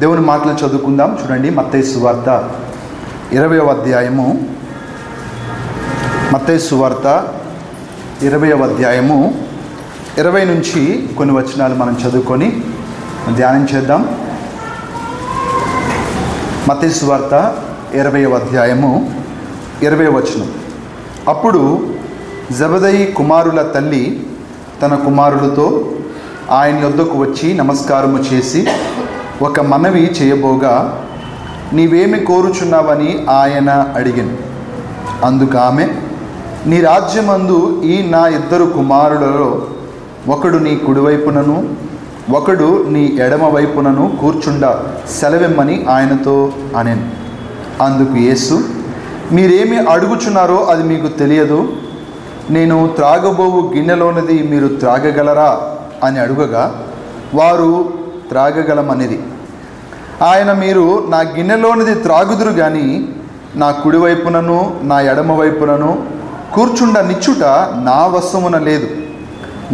దేవుని మాటలు చదువుకుందాం. చూడండి, మత్తయి సువార్త 20వ అధ్యాయము. మత్తయి సువార్త 20వ అధ్యాయము 20 నుంచి కొన్ని వచనాలు మనం చదువుకొని ధ్యానం చేద్దాం. మత్తయి సువార్త 20వ అధ్యాయము 20వ వచనం. అప్పుడు జెబెదయి కుమారుల తల్లి తన కుమారులతో ఆయన యొద్దకు వచ్చి నమస్కారము చేసి ఒక మనవి చేయబోగా, నీవేమి కోరుచున్నావని ఆయన అడిగాను. అందుకు ఆమె, నీ రాజ్యమందు ఈ నా 2 కుమారులలో ఒకడు నీ కుడివైపునను ఒకడు నీ ఎడమ వైపునను కూర్చుండ సెలవిమ్మని ఆయనతో అనెను. అందుకు యేసు, మీరేమి అడుగుచున్నారో అది మీకు తెలియదు. నేను త్రాగబోవు గిన్నెలోనిది మీరు త్రాగగలరా అని అడుగగా వారు త్రాగగలమనిది. ఆయన, మీరు నా గిన్నెలోనిది త్రాగుదురు కానీ నా కుడివైపునను నా ఎడమ వైపునను కూర్చుండ నిచ్చుట నా వశమున లేదు.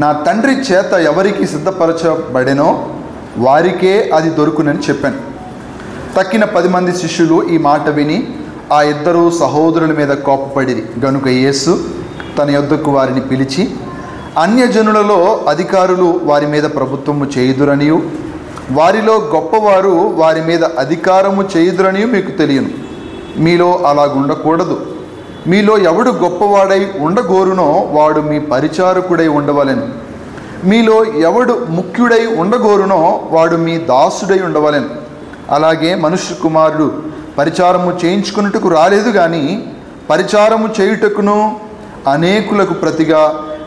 నా తండ్రి చేత ఎవరికి సిద్ధపరచబడెనో వారికే అది దొరుకునని చెప్పాను. తక్కిన 10 మంది శిష్యులు ఈ మాట విని ఆ 2 సహోదరుల మీద కోపపడిరి. గనుక యేసు తన యొద్దకు వారిని పిలిచి, అన్యజనులలో అధికారులు వారి మీద ప్రభుత్వము చేయుదురనియు వారిలో గొప్పవారు వారి మీద అధికారము చేయుదురనియు మీకు తెలియను. మీలో అలాగుండకూడదు. మీలో ఎవడు గొప్పవాడై ఉండగోరునో వాడు మీ పరిచారకుడై ఉండవలెను. మీలో ఎవడు ముఖ్యుడై ఉండగోరునో వాడు మీ దాసుడై ఉండవలెను. అలాగే మనుష్య కుమారుడు పరిచారము చేయించుకున్నట్టుకు రాలేదు కానీ పరిచారము చేయుటకును అనేకులకు ప్రతిగా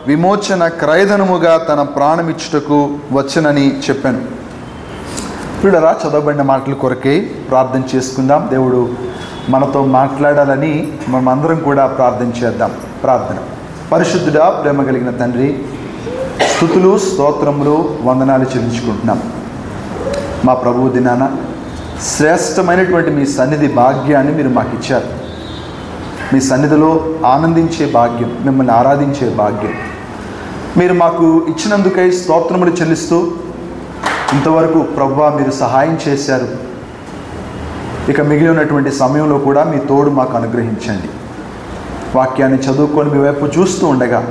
విమోచన క్రయధనముగా తన ప్రాణమిచ్చుటకు వచ్చనని చెప్పాను. ప్రియులారా, చదవబడిన మాటల కొరకే ప్రార్థన చేసుకుందాం. దేవుడు మనతో మాట్లాడాలని మనమందరం కూడా ప్రార్థన చేద్దాం. ప్రార్థన. పరిశుద్ధుడా, ప్రేమ కలిగిన తండ్రి, స్తుతులు స్తోత్రములు వందనాలు చెల్లించుకుంటున్నాం. మా ప్రభువు దినాన శ్రేష్టమైనటువంటి మీ సన్నిధి భాగ్యాన్ని మీరు మాకు ఇచ్చారు. మీ సన్నిధిలో ఆనందించే భాగ్యం, మిమ్మల్ని ఆరాధించే భాగ్యం మీరు మాకు ఇచ్చినందుకై స్తోత్రములు చెల్లిస్తూ, ఇంతవరకు ప్రభువా మీరు సహాయం చేశారు. ఇక మిగిలి ఉన్నటువంటి సమయంలో కూడా మీ తోడు మాకు అనుగ్రహించండి. వాక్యాన్ని చదువుకొని మీ వైపు చూస్తూ ఉండగా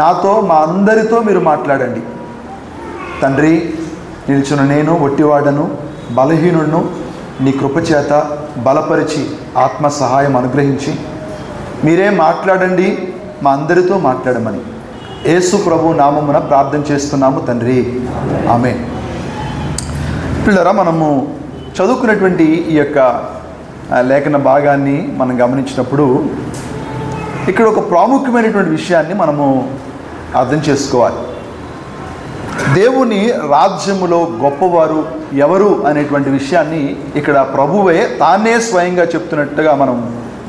నాతో, మా అందరితో మీరు మాట్లాడండి. తండ్రి, నిల్చున్న నేను ఒట్టివాడను, బలహీనుడును, నీ కృపచేత బలపరిచి ఆత్మ సహాయం అనుగ్రహించి మీరే మాట్లాడండి, మా అందరితో మాట్లాడమని యేసు ప్రభు నామమున ప్రార్థన చేస్తున్నాము తండ్రి, ఆమేన్. పిల్లరా, మనము చదువుకున్నటువంటి ఈ యొక్క లేఖన భాగాన్ని మనం గమనించినప్పుడు ఇక్కడ ఒక ప్రాముఖ్యమైనటువంటి విషయాన్ని మనము అర్థం చేసుకోవాలి. దేవుని రాజ్యములో గొప్పవారు ఎవరు అనేటువంటి విషయాన్ని ఇక్కడ ప్రభువే తానే స్వయంగా చెప్తున్నట్టుగా మనం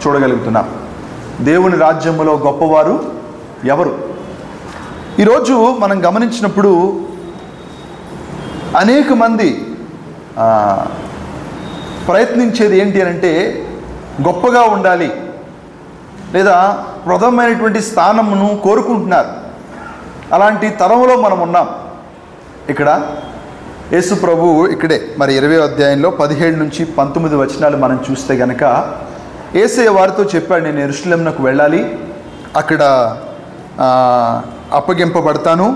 చూడగలుగుతున్నాం. దేవుని రాజ్యములో గొప్పవారు ఎవరు? ఈరోజు మనం గమనించినప్పుడు అనేక మంది ప్రయత్నించేది ఏంటి అంటే గొప్పగా ఉండాలి, లేదా ప్రథమమైనటువంటి స్థానమును కోరుకుంటున్నారు. అలాంటి తరంలో మనం ఉన్నాం. ఇక్కడ యేసు ప్రభువు ఇక్కడే మరి 20వ అధ్యాయంలో 17 నుంచి 19 వచనాలు మనం చూస్తే గనక యేసయ్య వారితో చెప్పాడు, నేను యెరూషలేమునకు వెళ్ళాలి, అక్కడ అప్పగింపబడతాను,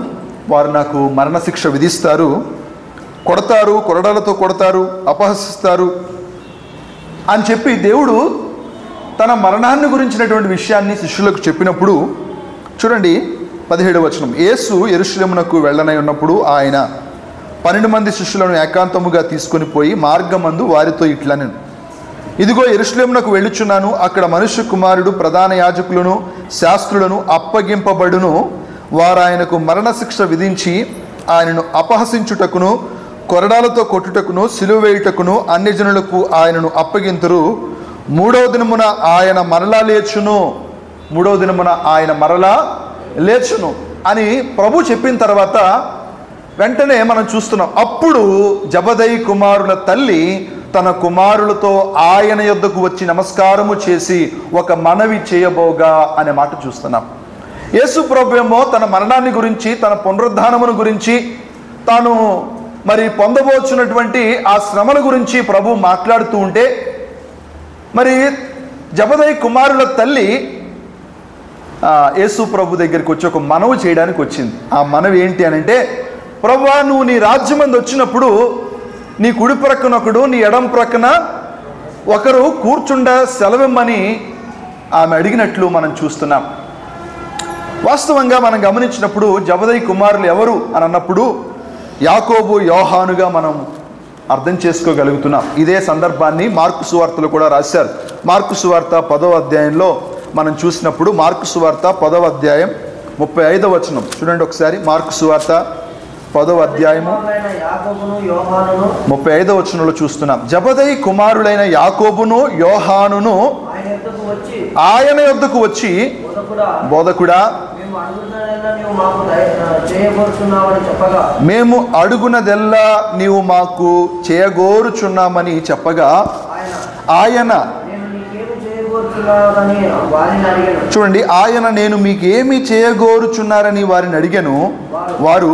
వారు నాకు మరణశిక్ష విధిస్తారు, కొడతారు, కొరడాలతో కొడతారు, అపహసిస్తారు అని చెప్పి దేవుడు తన మరణాన్ని గురించినటువంటి విషయాన్ని శిష్యులకు చెప్పినప్పుడు చూడండి 17వ వచనం. యేసు యెరూషలేమునకు వెళ్ళనై ఉన్నప్పుడు ఆయన 12 మంది శిష్యులను ఏకాంతముగా తీసుకొని పోయి మార్గమందు వారితో ఇట్లనెను, ఇదిగో యెరూషలేమునకు వెళ్ళుచున్నాను, అక్కడ మనుష్య కుమారుడు ప్రధాన యాజకులను శాస్త్రులను అప్పగింపబడును, వారు ఆయనకు మరణశిక్ష విధించి ఆయనను అపహసించుటకును కొరడాలతో కొట్టుటకును సిలువ వేయుటకును అన్యజనులకు ఆయనను అప్పగింతురు. 3వ దినమున ఆయన మరలా లేచును, 3వ దినమున ఆయన మరలా లేచును అని ప్రభు చెప్పిన తర్వాత వెంటనే మనం చూస్తున్నాం. అప్పుడు జెబెదయి కుమారుల తల్లి తన కుమారులతో ఆయన యొద్దకు వచ్చి నమస్కారము చేసి ఒక మనవి చేయబోగా అనే మాట చూస్తున్నాం. యేసు ప్రభువేమో తన మరణాన్ని గురించి, తన పునరుద్ధానమును గురించి తాను మరి పొందబోచున్నటువంటి ఆ శ్రమల గురించి ప్రభు మాట్లాడుతూ ఉంటే, మరి జబదయి కుమారుల తల్లి యేసు ప్రభు దగ్గరికి వచ్చి ఒక మనవి చేయడానికి వచ్చింది. ఆ మనవి ఏంటి అని అంటే, ప్రభువా, నువ్వు నీ రాజ్యమందు వచ్చినప్పుడు నీ కుడి ప్రక్కన ఒకడు, నీ ఎడం ప్రక్కన ఒకరు కూర్చుండ సెలవిమ్మని ఆమె అడిగినట్లు మనం చూస్తున్నాం. వాస్తవంగా మనం గమనించినప్పుడు జబదయి కుమారులు ఎవరు అని అన్నప్పుడు యాకోబు, యోహానుగా మనం అర్థం చేసుకోగలుగుతున్నాం. ఇదే సందర్భాన్ని మార్కు సువార్తలో కూడా రాశారు. మార్కు సువార్త 10వ అధ్యాయంలో మనం చూసినప్పుడు, మార్కు సువార్త 10వ అధ్యాయం 35వ వచనం చూడండి ఒకసారి. మార్కు సువార్త 10వ అధ్యాయము 35వ వచనంలో చూస్తున్నాం. జబదయి కుమారులైన యాకోబును యోహానును ఆయన యొద్దకు వచ్చి, బోధకుడా, మేము అడుగునదెల్లా నీవు మాకు చేయగోరుచున్నామని చెప్పగా ఆయన, చూడండి, ఆయన నేను మీకేమి చేయగోరుచున్నారని వారిని అడిగాను. వారు,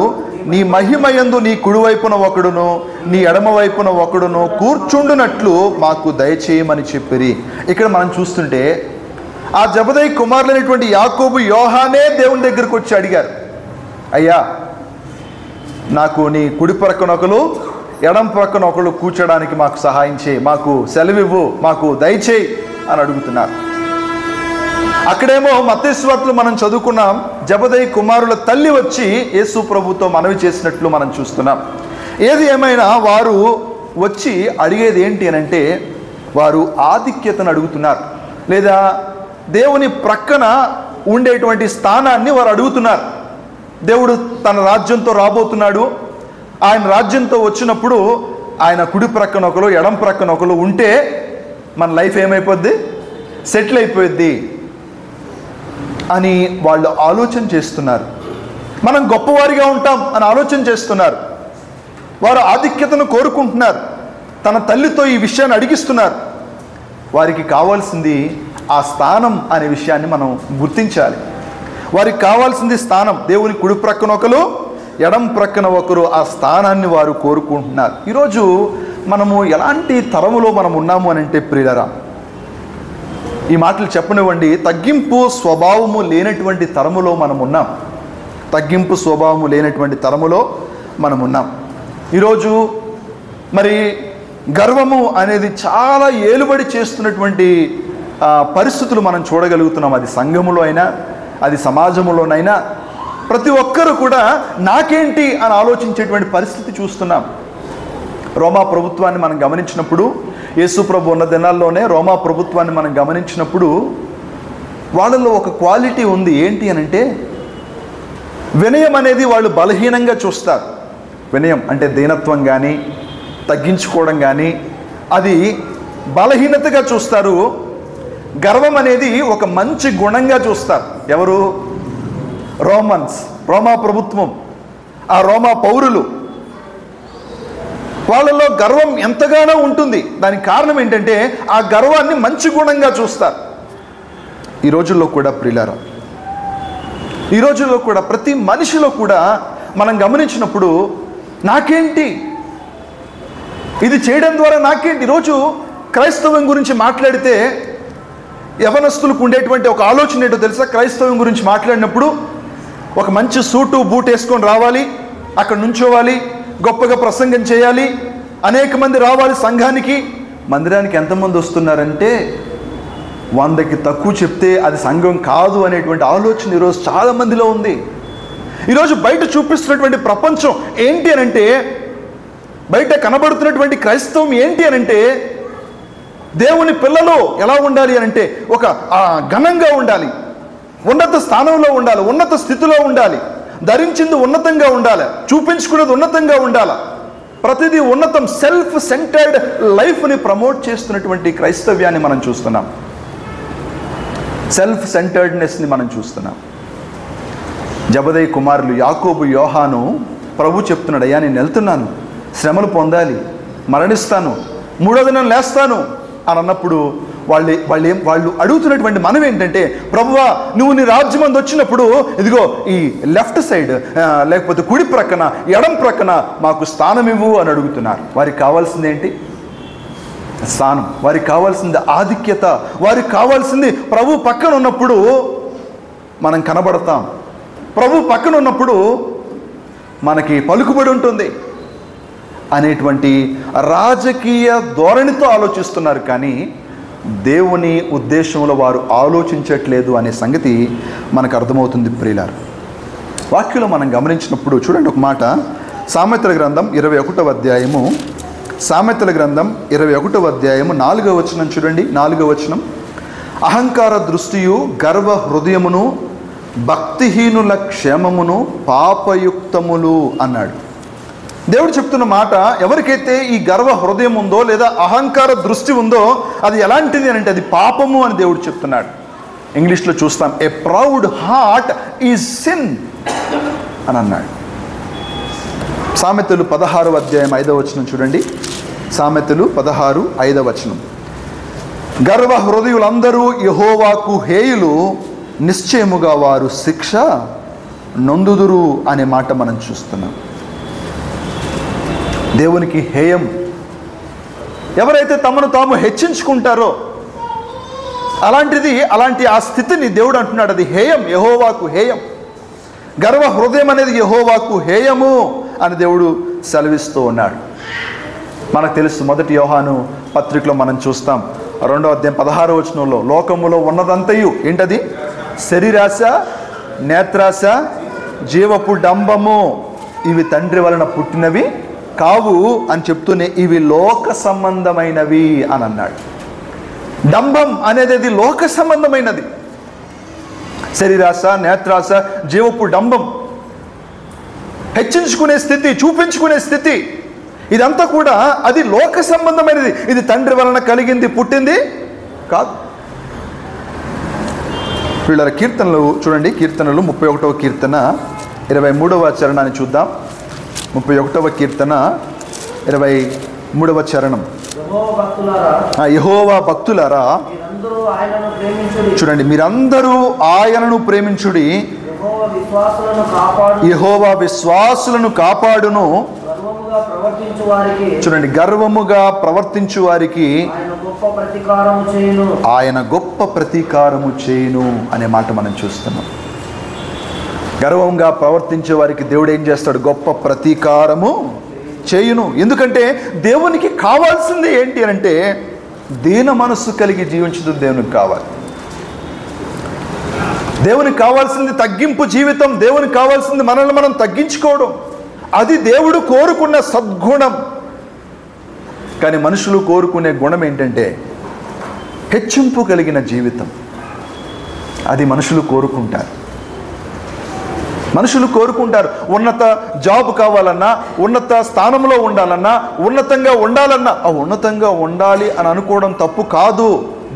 నీ మహిమయందు నీ కుడివైపున ఒకడును నీ ఎడమ వైపున ఒకడును కూర్చుండునట్లు మాకు దయచేయమని చెప్పిరి. ఇక్కడ మనం చూస్తుంటే ఆ జబదయి కుమారులైనటువంటి యాకోబు, యోహానే దేవుని దగ్గరకు వచ్చి అడిగారు, అయ్యా, నాకు నీ కుడి ప్రక్కన ఒకరు, ఎడం ప్రక్కన ఒకరు కూర్చోడానికి మాకు సహాయం చేయి, మాకు సెలవివ్వు, మాకు దయచేయి అని అడుగుతున్నారు. అక్కడేమో మత్తయి సువార్తలో మనం చదువుకున్నాం, జబదయి కుమారుల తల్లి వచ్చి యేసు ప్రభుతో మనవి చేసినట్లు మనం చూస్తున్నాం. ఏది ఏమైనా వారు వచ్చి అడిగేది ఏంటి అని అంటే, వారు ఆధిక్యతను అడుగుతున్నారు, లేదా దేవుని ప్రక్కన ఉండేటువంటి స్థానాన్ని వారు అడుగుతున్నారు. దేవుడు తన రాజ్యంతో రాబోతున్నాడు. ఆయన రాజ్యంతో వచ్చినప్పుడు ఆయన కుడి ప్రక్కన ఒకరు, ఎడం ప్రక్కన ఒకరు ఉంటే మన లైఫ్ ఏమైపోద్ది, సెటిల్ అయిపోద్ది అని వాళ్ళు ఆలోచన చేస్తున్నారు. మనం గొప్పవారిగా ఉంటాం అని ఆలోచన చేస్తున్నారు. వారు ఆధిక్యతను కోరుకుంటున్నారు. తన తల్లితో ఈ విషయాన్ని అడిగిస్తున్నారు. వారికి కావాల్సింది ఆ స్థానం అనే విషయాన్ని మనం గుర్తించాలి. వారికి కావాల్సింది స్థానం. దేవుని కుడి ప్రక్కన ఒకరు, ఎడం ప్రక్కన ఒకరు, ఆ స్థానాన్ని వారు కోరుకుంటున్నారు. ఈరోజు మనము ఎలాంటి తరములో మనం ఉన్నాము అని అంటే, ప్రియులరా, ఈ మాటలు చెప్పనివ్వండి, తగ్గింపు స్వభావము లేనటువంటి తరములో మనం ఉన్నాం. తగ్గింపు స్వభావము లేనటువంటి తరములో మనం ఉన్నాం. ఈరోజు మరి గర్వము అనేది చాలా ఏలుబడి చేస్తున్నటువంటి పరిస్థితులు మనం చూడగలుగుతున్నాం. అది సంఘములో అయినా, అది సమాజంలోనైనా, ప్రతి ఒక్కరూ కూడా నాకేంటి అని ఆలోచించేటువంటి పరిస్థితి చూస్తున్నాం. రోమా ప్రభుత్వాన్ని మనం గమనించినప్పుడు, యేసు ప్రభు ఉన్న దినాల్లోనే రోమా ప్రభుత్వాన్ని మనం గమనించినప్పుడు వాళ్ళలో ఒక క్వాలిటీ ఉంది. ఏంటి అని అంటే, వినయం అనేది వాళ్ళు బలహీనంగా చూస్తారు. వినయం అంటే దీనత్వం కానీ, తగ్గించుకోవడం కానీ, అది బలహీనతగా చూస్తారు. గర్వం అనేది ఒక మంచి గుణంగా చూస్తారు. ఎవరు? రోమన్స్, రోమా ప్రభుత్వం, ఆ రోమా పౌరులు. వాళ్ళలో గర్వం ఎంతగానో ఉంటుంది. దానికి కారణం ఏంటంటే, ఆ గర్వాన్ని మంచి గుణంగా చూస్తారు. ఈ రోజుల్లో కూడా ప్రియులారా, ఈ రోజుల్లో కూడా ప్రతి మనిషిలో కూడా మనం గమనించినప్పుడు నాకేంటి, ఇది చేయడం ద్వారా నాకేంటి. ఈరోజు క్రైస్తవం గురించి మాట్లాడితే యవనస్తులకు ఉండేటువంటి ఒక ఆలోచన ఏంటో తెలుసా? క్రైస్తవం గురించి మాట్లాడినప్పుడు ఒక మంచి సూటు బూట్ వేసుకొని రావాలి, అక్కడ నుంచోవాలి, గొప్పగా ప్రసంగం చేయాలి, అనేక మంది రావాలి సంఘానికి. మందిరానికి ఎంతమంది వస్తున్నారంటే 100కి తక్కువ చెప్తే అది సంఘం కాదు అనేటువంటి ఆలోచన ఈరోజు చాలా మందిలో ఉంది. ఈరోజు బయట చూపిస్తున్నటువంటి ప్రపంచం ఏంటి అనంటే, బయట కనబడుతున్నటువంటి క్రైస్తవం ఏంటి అనంటే, దేవుని పిల్లలు ఎలా ఉండాలి అనంటే ఒక ఘనంగా ఉండాలి, ఉన్నత స్థానంలో ఉండాలి, ఉన్నత స్థితిలో ఉండాలి, ధరించింది ఉన్నతంగా ఉండాలి, చూపించుకున్నది ఉన్నతంగా ఉండాలి, ప్రతిదీ ఉన్నతం. సెల్ఫ్ సెంటర్డ్ లైఫ్ని ప్రమోట్ చేస్తున్నటువంటి క్రైస్తవ్యాన్ని మనం చూస్తున్నాం. సెల్ఫ్ సెంటర్డ్నెస్ని మనం చూస్తున్నాం. జబదయి కుమారులు యాకోబు, యోహాను ప్రభు చెప్తున్నాడు, అయ్యా నేను వెళ్తున్నాను, శ్రమలు పొందాలి, మరణిస్తాను, 3వ దినం లేస్తాను అని అన్నప్పుడు వాళ్ళు అడుగుతున్నటువంటి మనం ఏంటంటే, ప్రభువా నువ్వు నీ రాజ్యమందు వచ్చినప్పుడు ఇదిగో ఈ లెఫ్ట్ సైడ్ లేకపోతే కుడి ప్రక్కన ఎడం ప్రక్కన మాకు స్థానం ఇవ్వు అని అడుగుతున్నారు. వారికి కావాల్సింది ఏంటి? స్థానం. వారికి కావాల్సింది ఆధిక్యత. వారికి కావాల్సింది ప్రభు పక్కన ఉన్నప్పుడు మనం కనబడతాం, ప్రభు పక్కన ఉన్నప్పుడు మనకి పలుకుబడి ఉంటుంది అనేటువంటి రాజకీయ ధోరణితో ఆలోచిస్తున్నారు. కానీ దేవుని ఉద్దేశంలో వారు ఆలోచించట్లేదు అనే సంగతి మనకు అర్థమవుతుంది ప్రియులారా. వాక్యంలో మనం గమనించినప్పుడు చూడండి ఒక మాట, సామెతల గ్రంథం 21వ అధ్యాయము, సామెతల గ్రంథం 21వ అధ్యాయము 4వ వచనం చూడండి. 4వ వచనం, అహంకార దృష్టియు గర్వ హృదయమును భక్తిహీనుల క్షేమమును పాపయుక్తములు అన్నాడు. దేవుడు చెప్తున్న మాట, ఎవరికైతే ఈ గర్వ హృదయం ఉందో లేదా అహంకార దృష్టి ఉందో అది ఎలాంటిది అని అంటే అది పాపము అని దేవుడు చెప్తున్నాడు. ఇంగ్లీష్లో చూస్తాం, a proud heart is sin అని అన్నాడు. సామెతలు 16వ అధ్యాయం 5వ వచనం చూడండి. సామెతలు 16:5 వచనం, గర్వ హృదయులందరూ యెహోవాకు హేయులు, నిశ్చయముగా వారు శిక్ష నొందుదురు అనే మాట మనం చూస్తున్నాం. దేవునికి హేయం. ఎవరైతే తమను తాము హెచ్చించుకుంటారో అలాంటి ఆ స్థితిని దేవుడు అంటున్నాడు, అది హేయం, యెహోవాకు హేయం. గర్వ హృదయం అనేది యెహోవాకు హేయము అని దేవుడు సెలవిస్తూ ఉన్నాడు. మనకు తెలుసు, 1 యోహాను పత్రికలో మనం చూస్తాం 2వ అధ్యాయం 16వ వచనంలో, లోకములో ఉన్నదంతయు ఏంటది? శరీరాశ, నేత్రాశ, జీవపు డంబము, ఇవి తండ్రి వలన పుట్టినవి కావు అని చెప్తూనే ఇవి లోక సంబంధమైనవి అని అన్నాడు. డంబం అనేది అది లోక సంబంధమైనది. శరీరాశ, నేత్రాశ, జీవపు డంబం, హెచ్చించుకునే స్థితి, చూపించుకునే స్థితి, ఇదంతా కూడా అది లోక సంబంధమైనది. ఇది తండ్రి వలన కలిగింది, పుట్టింది కాదు. వీళ్ళ కీర్తనలు చూడండి, కీర్తనలు 31వ కీర్తన 23వ చరణాన్ని చూద్దాం. 31వ కీర్తన 23వ చరణం, యెహోవా భక్తులారా చూడండి, మీరందరూ ఆయనను ప్రేమించుడి, యెహోవా విశ్వాసులను కాపాడును. చూడండి, గర్వముగా ప్రవర్తించు వారికి ఆయన గొప్ప ప్రతీకారము చేయును అనే మాట మనం చూస్తున్నాం. గర్వంగా ప్రవర్తించే వారికి దేవుడు ఏం చేస్తాడు? గొప్ప ప్రతీకారము చేయును. ఎందుకంటే దేవునికి కావాల్సింది ఏంటి అంటే దీన మనస్సు కలిగి జీవించడం దేవునికి కావాలి. దేవునికి కావాల్సింది తగ్గింపు జీవితం. దేవునికి కావాల్సింది మనల్ని మనం తగ్గించుకోవడం. అది దేవుడు కోరుకున్న సద్గుణం. కానీ మనుషులు కోరుకునే గుణం ఏంటంటే హెచ్చింపు కలిగిన జీవితం. అది మనుషులు కోరుకుంటారు. మనుషులు కోరుకుంటారు. ఉన్నత జాబ్ కావాలన్నా, ఉన్నత స్థానంలో ఉండాలన్నా, ఉన్నతంగా ఉండాలన్నా, ఆ ఉన్నతంగా ఉండాలి అని అనుకోవడం తప్పు కాదు.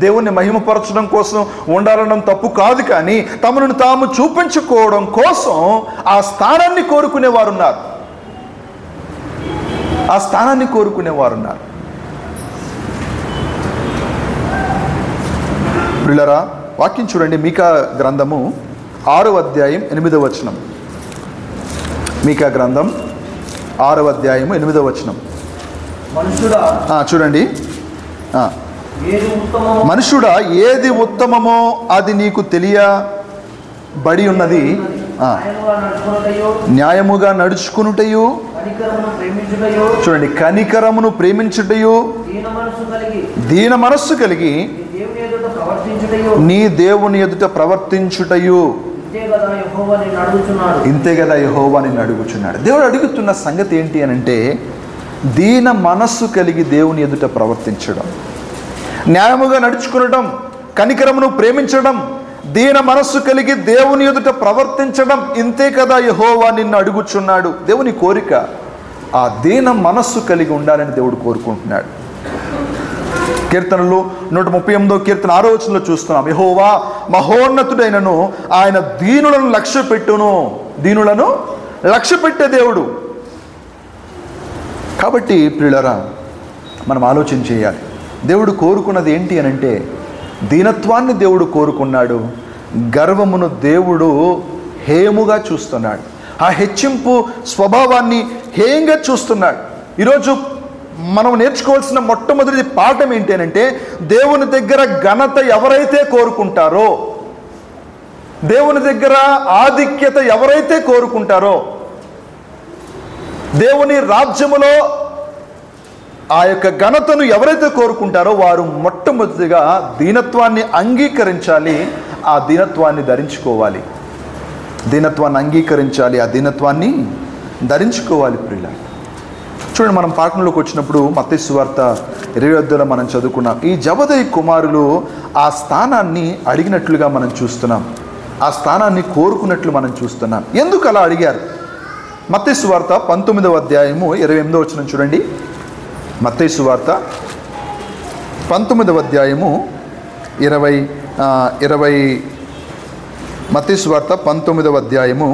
దేవుణ్ణి మహిమపరచడం కోసం ఉండాలనడం తప్పు కాదు. కానీ తమను తాము చూపించుకోవడం కోసం ఆ స్థానాన్ని కోరుకునేవారున్నారు. ఆ స్థానాన్ని కోరుకునేవారున్నారు. ప్రియులారా, వాక్యం చూడండి, మీకా గ్రంథము 6వ అధ్యాయం 8వ వచనం. మీకా గ్రంథం 6వ అధ్యాయం 8వ వచనం. చూడండి, మనుషుడా ఏది ఉత్తమమో అది నీకు తెలియబడి ఉన్నది. న్యాయముగా నడుచుకునుటయు, చూడండి, కనికరమును ప్రేమించుటయు, దీన మనస్సు కలిగి నీ దేవుని ఎదుట ప్రవర్తించుటయు. ఇంతే కదా యెహోవా నిన్ను అడుగుచున్నాడు. దేవుడు అడుగుతున్న సంగతి ఏంటి అని అంటే దీన మనస్సు కలిగి దేవుని ఎదుట ప్రవర్తించడం, న్యాయముగా నడుచుకునడం, కనికరమును ప్రేమించడం, దీన మనస్సు కలిగి దేవుని ఎదుట ప్రవర్తించడం. ఇంతే కదా యెహోవా నిన్ను అడుగుచున్నాడు. దేవుని కోరిక ఆ దీన మనస్సు కలిగి ఉండాలని దేవుడు కోరుకుంటున్నాడు. కీర్తనలు 138వ కీర్తన 6వ వచనంలో చూస్తున్నాం, యెహోవా మహోన్నతుడైనను ఆయన దీనులను లక్ష్య పెట్టును. దీనులను లక్ష్య పెట్టే దేవుడు. కాబట్టి ప్రియులారా, మనం ఆలోచన చేయాలి. దేవుడు కోరుకున్నది ఏంటి అని అంటే దీనత్వాన్ని దేవుడు కోరుకున్నాడు. గర్వమును దేవుడు హేయముగా చూస్తున్నాడు. ఆ హెచ్చింపు స్వభావాన్ని హేయంగా చూస్తున్నాడు. ఈరోజు మనం నేర్చుకోవాల్సిన మొట్టమొదటి పాఠం ఏంటంటే, దేవుని దగ్గర ఘనత ఎవరైతే కోరుకుంటారో, దేవుని దగ్గర ఆధిక్యత ఎవరైతే కోరుకుంటారో, దేవుని రాజ్యములో ఆ యొక్క ఘనతను ఎవరైతే కోరుకుంటారో వారు మొట్టమొదటిగా దీనత్వాన్ని అంగీకరించాలి, ఆ దీనత్వాన్ని ధరించుకోవాలి. దీనత్వాన్ని అంగీకరించాలి, ఆ దీనత్వాన్ని ధరించుకోవాలి. ప్రియుల, చూడండి, మనం పాఠంలోకి వచ్చినప్పుడు మత్తయి సువార్త 20 మనం చదువుకున్నాం. ఈ జబదయి కుమారులు ఆ స్థానాన్ని అడిగినట్లుగా మనం చూస్తున్నాం, ఆ స్థానాన్ని కోరుకున్నట్లు మనం చూస్తున్నాం. ఎందుకు అలా అడిగారు? మత్తయి సువార్త 19వ అధ్యాయము 28వ వచనం చూడండి. మత్తయి సువార్త 19వ అధ్యాయము 20 మత్తయి సువార్త 19వ అధ్యాయము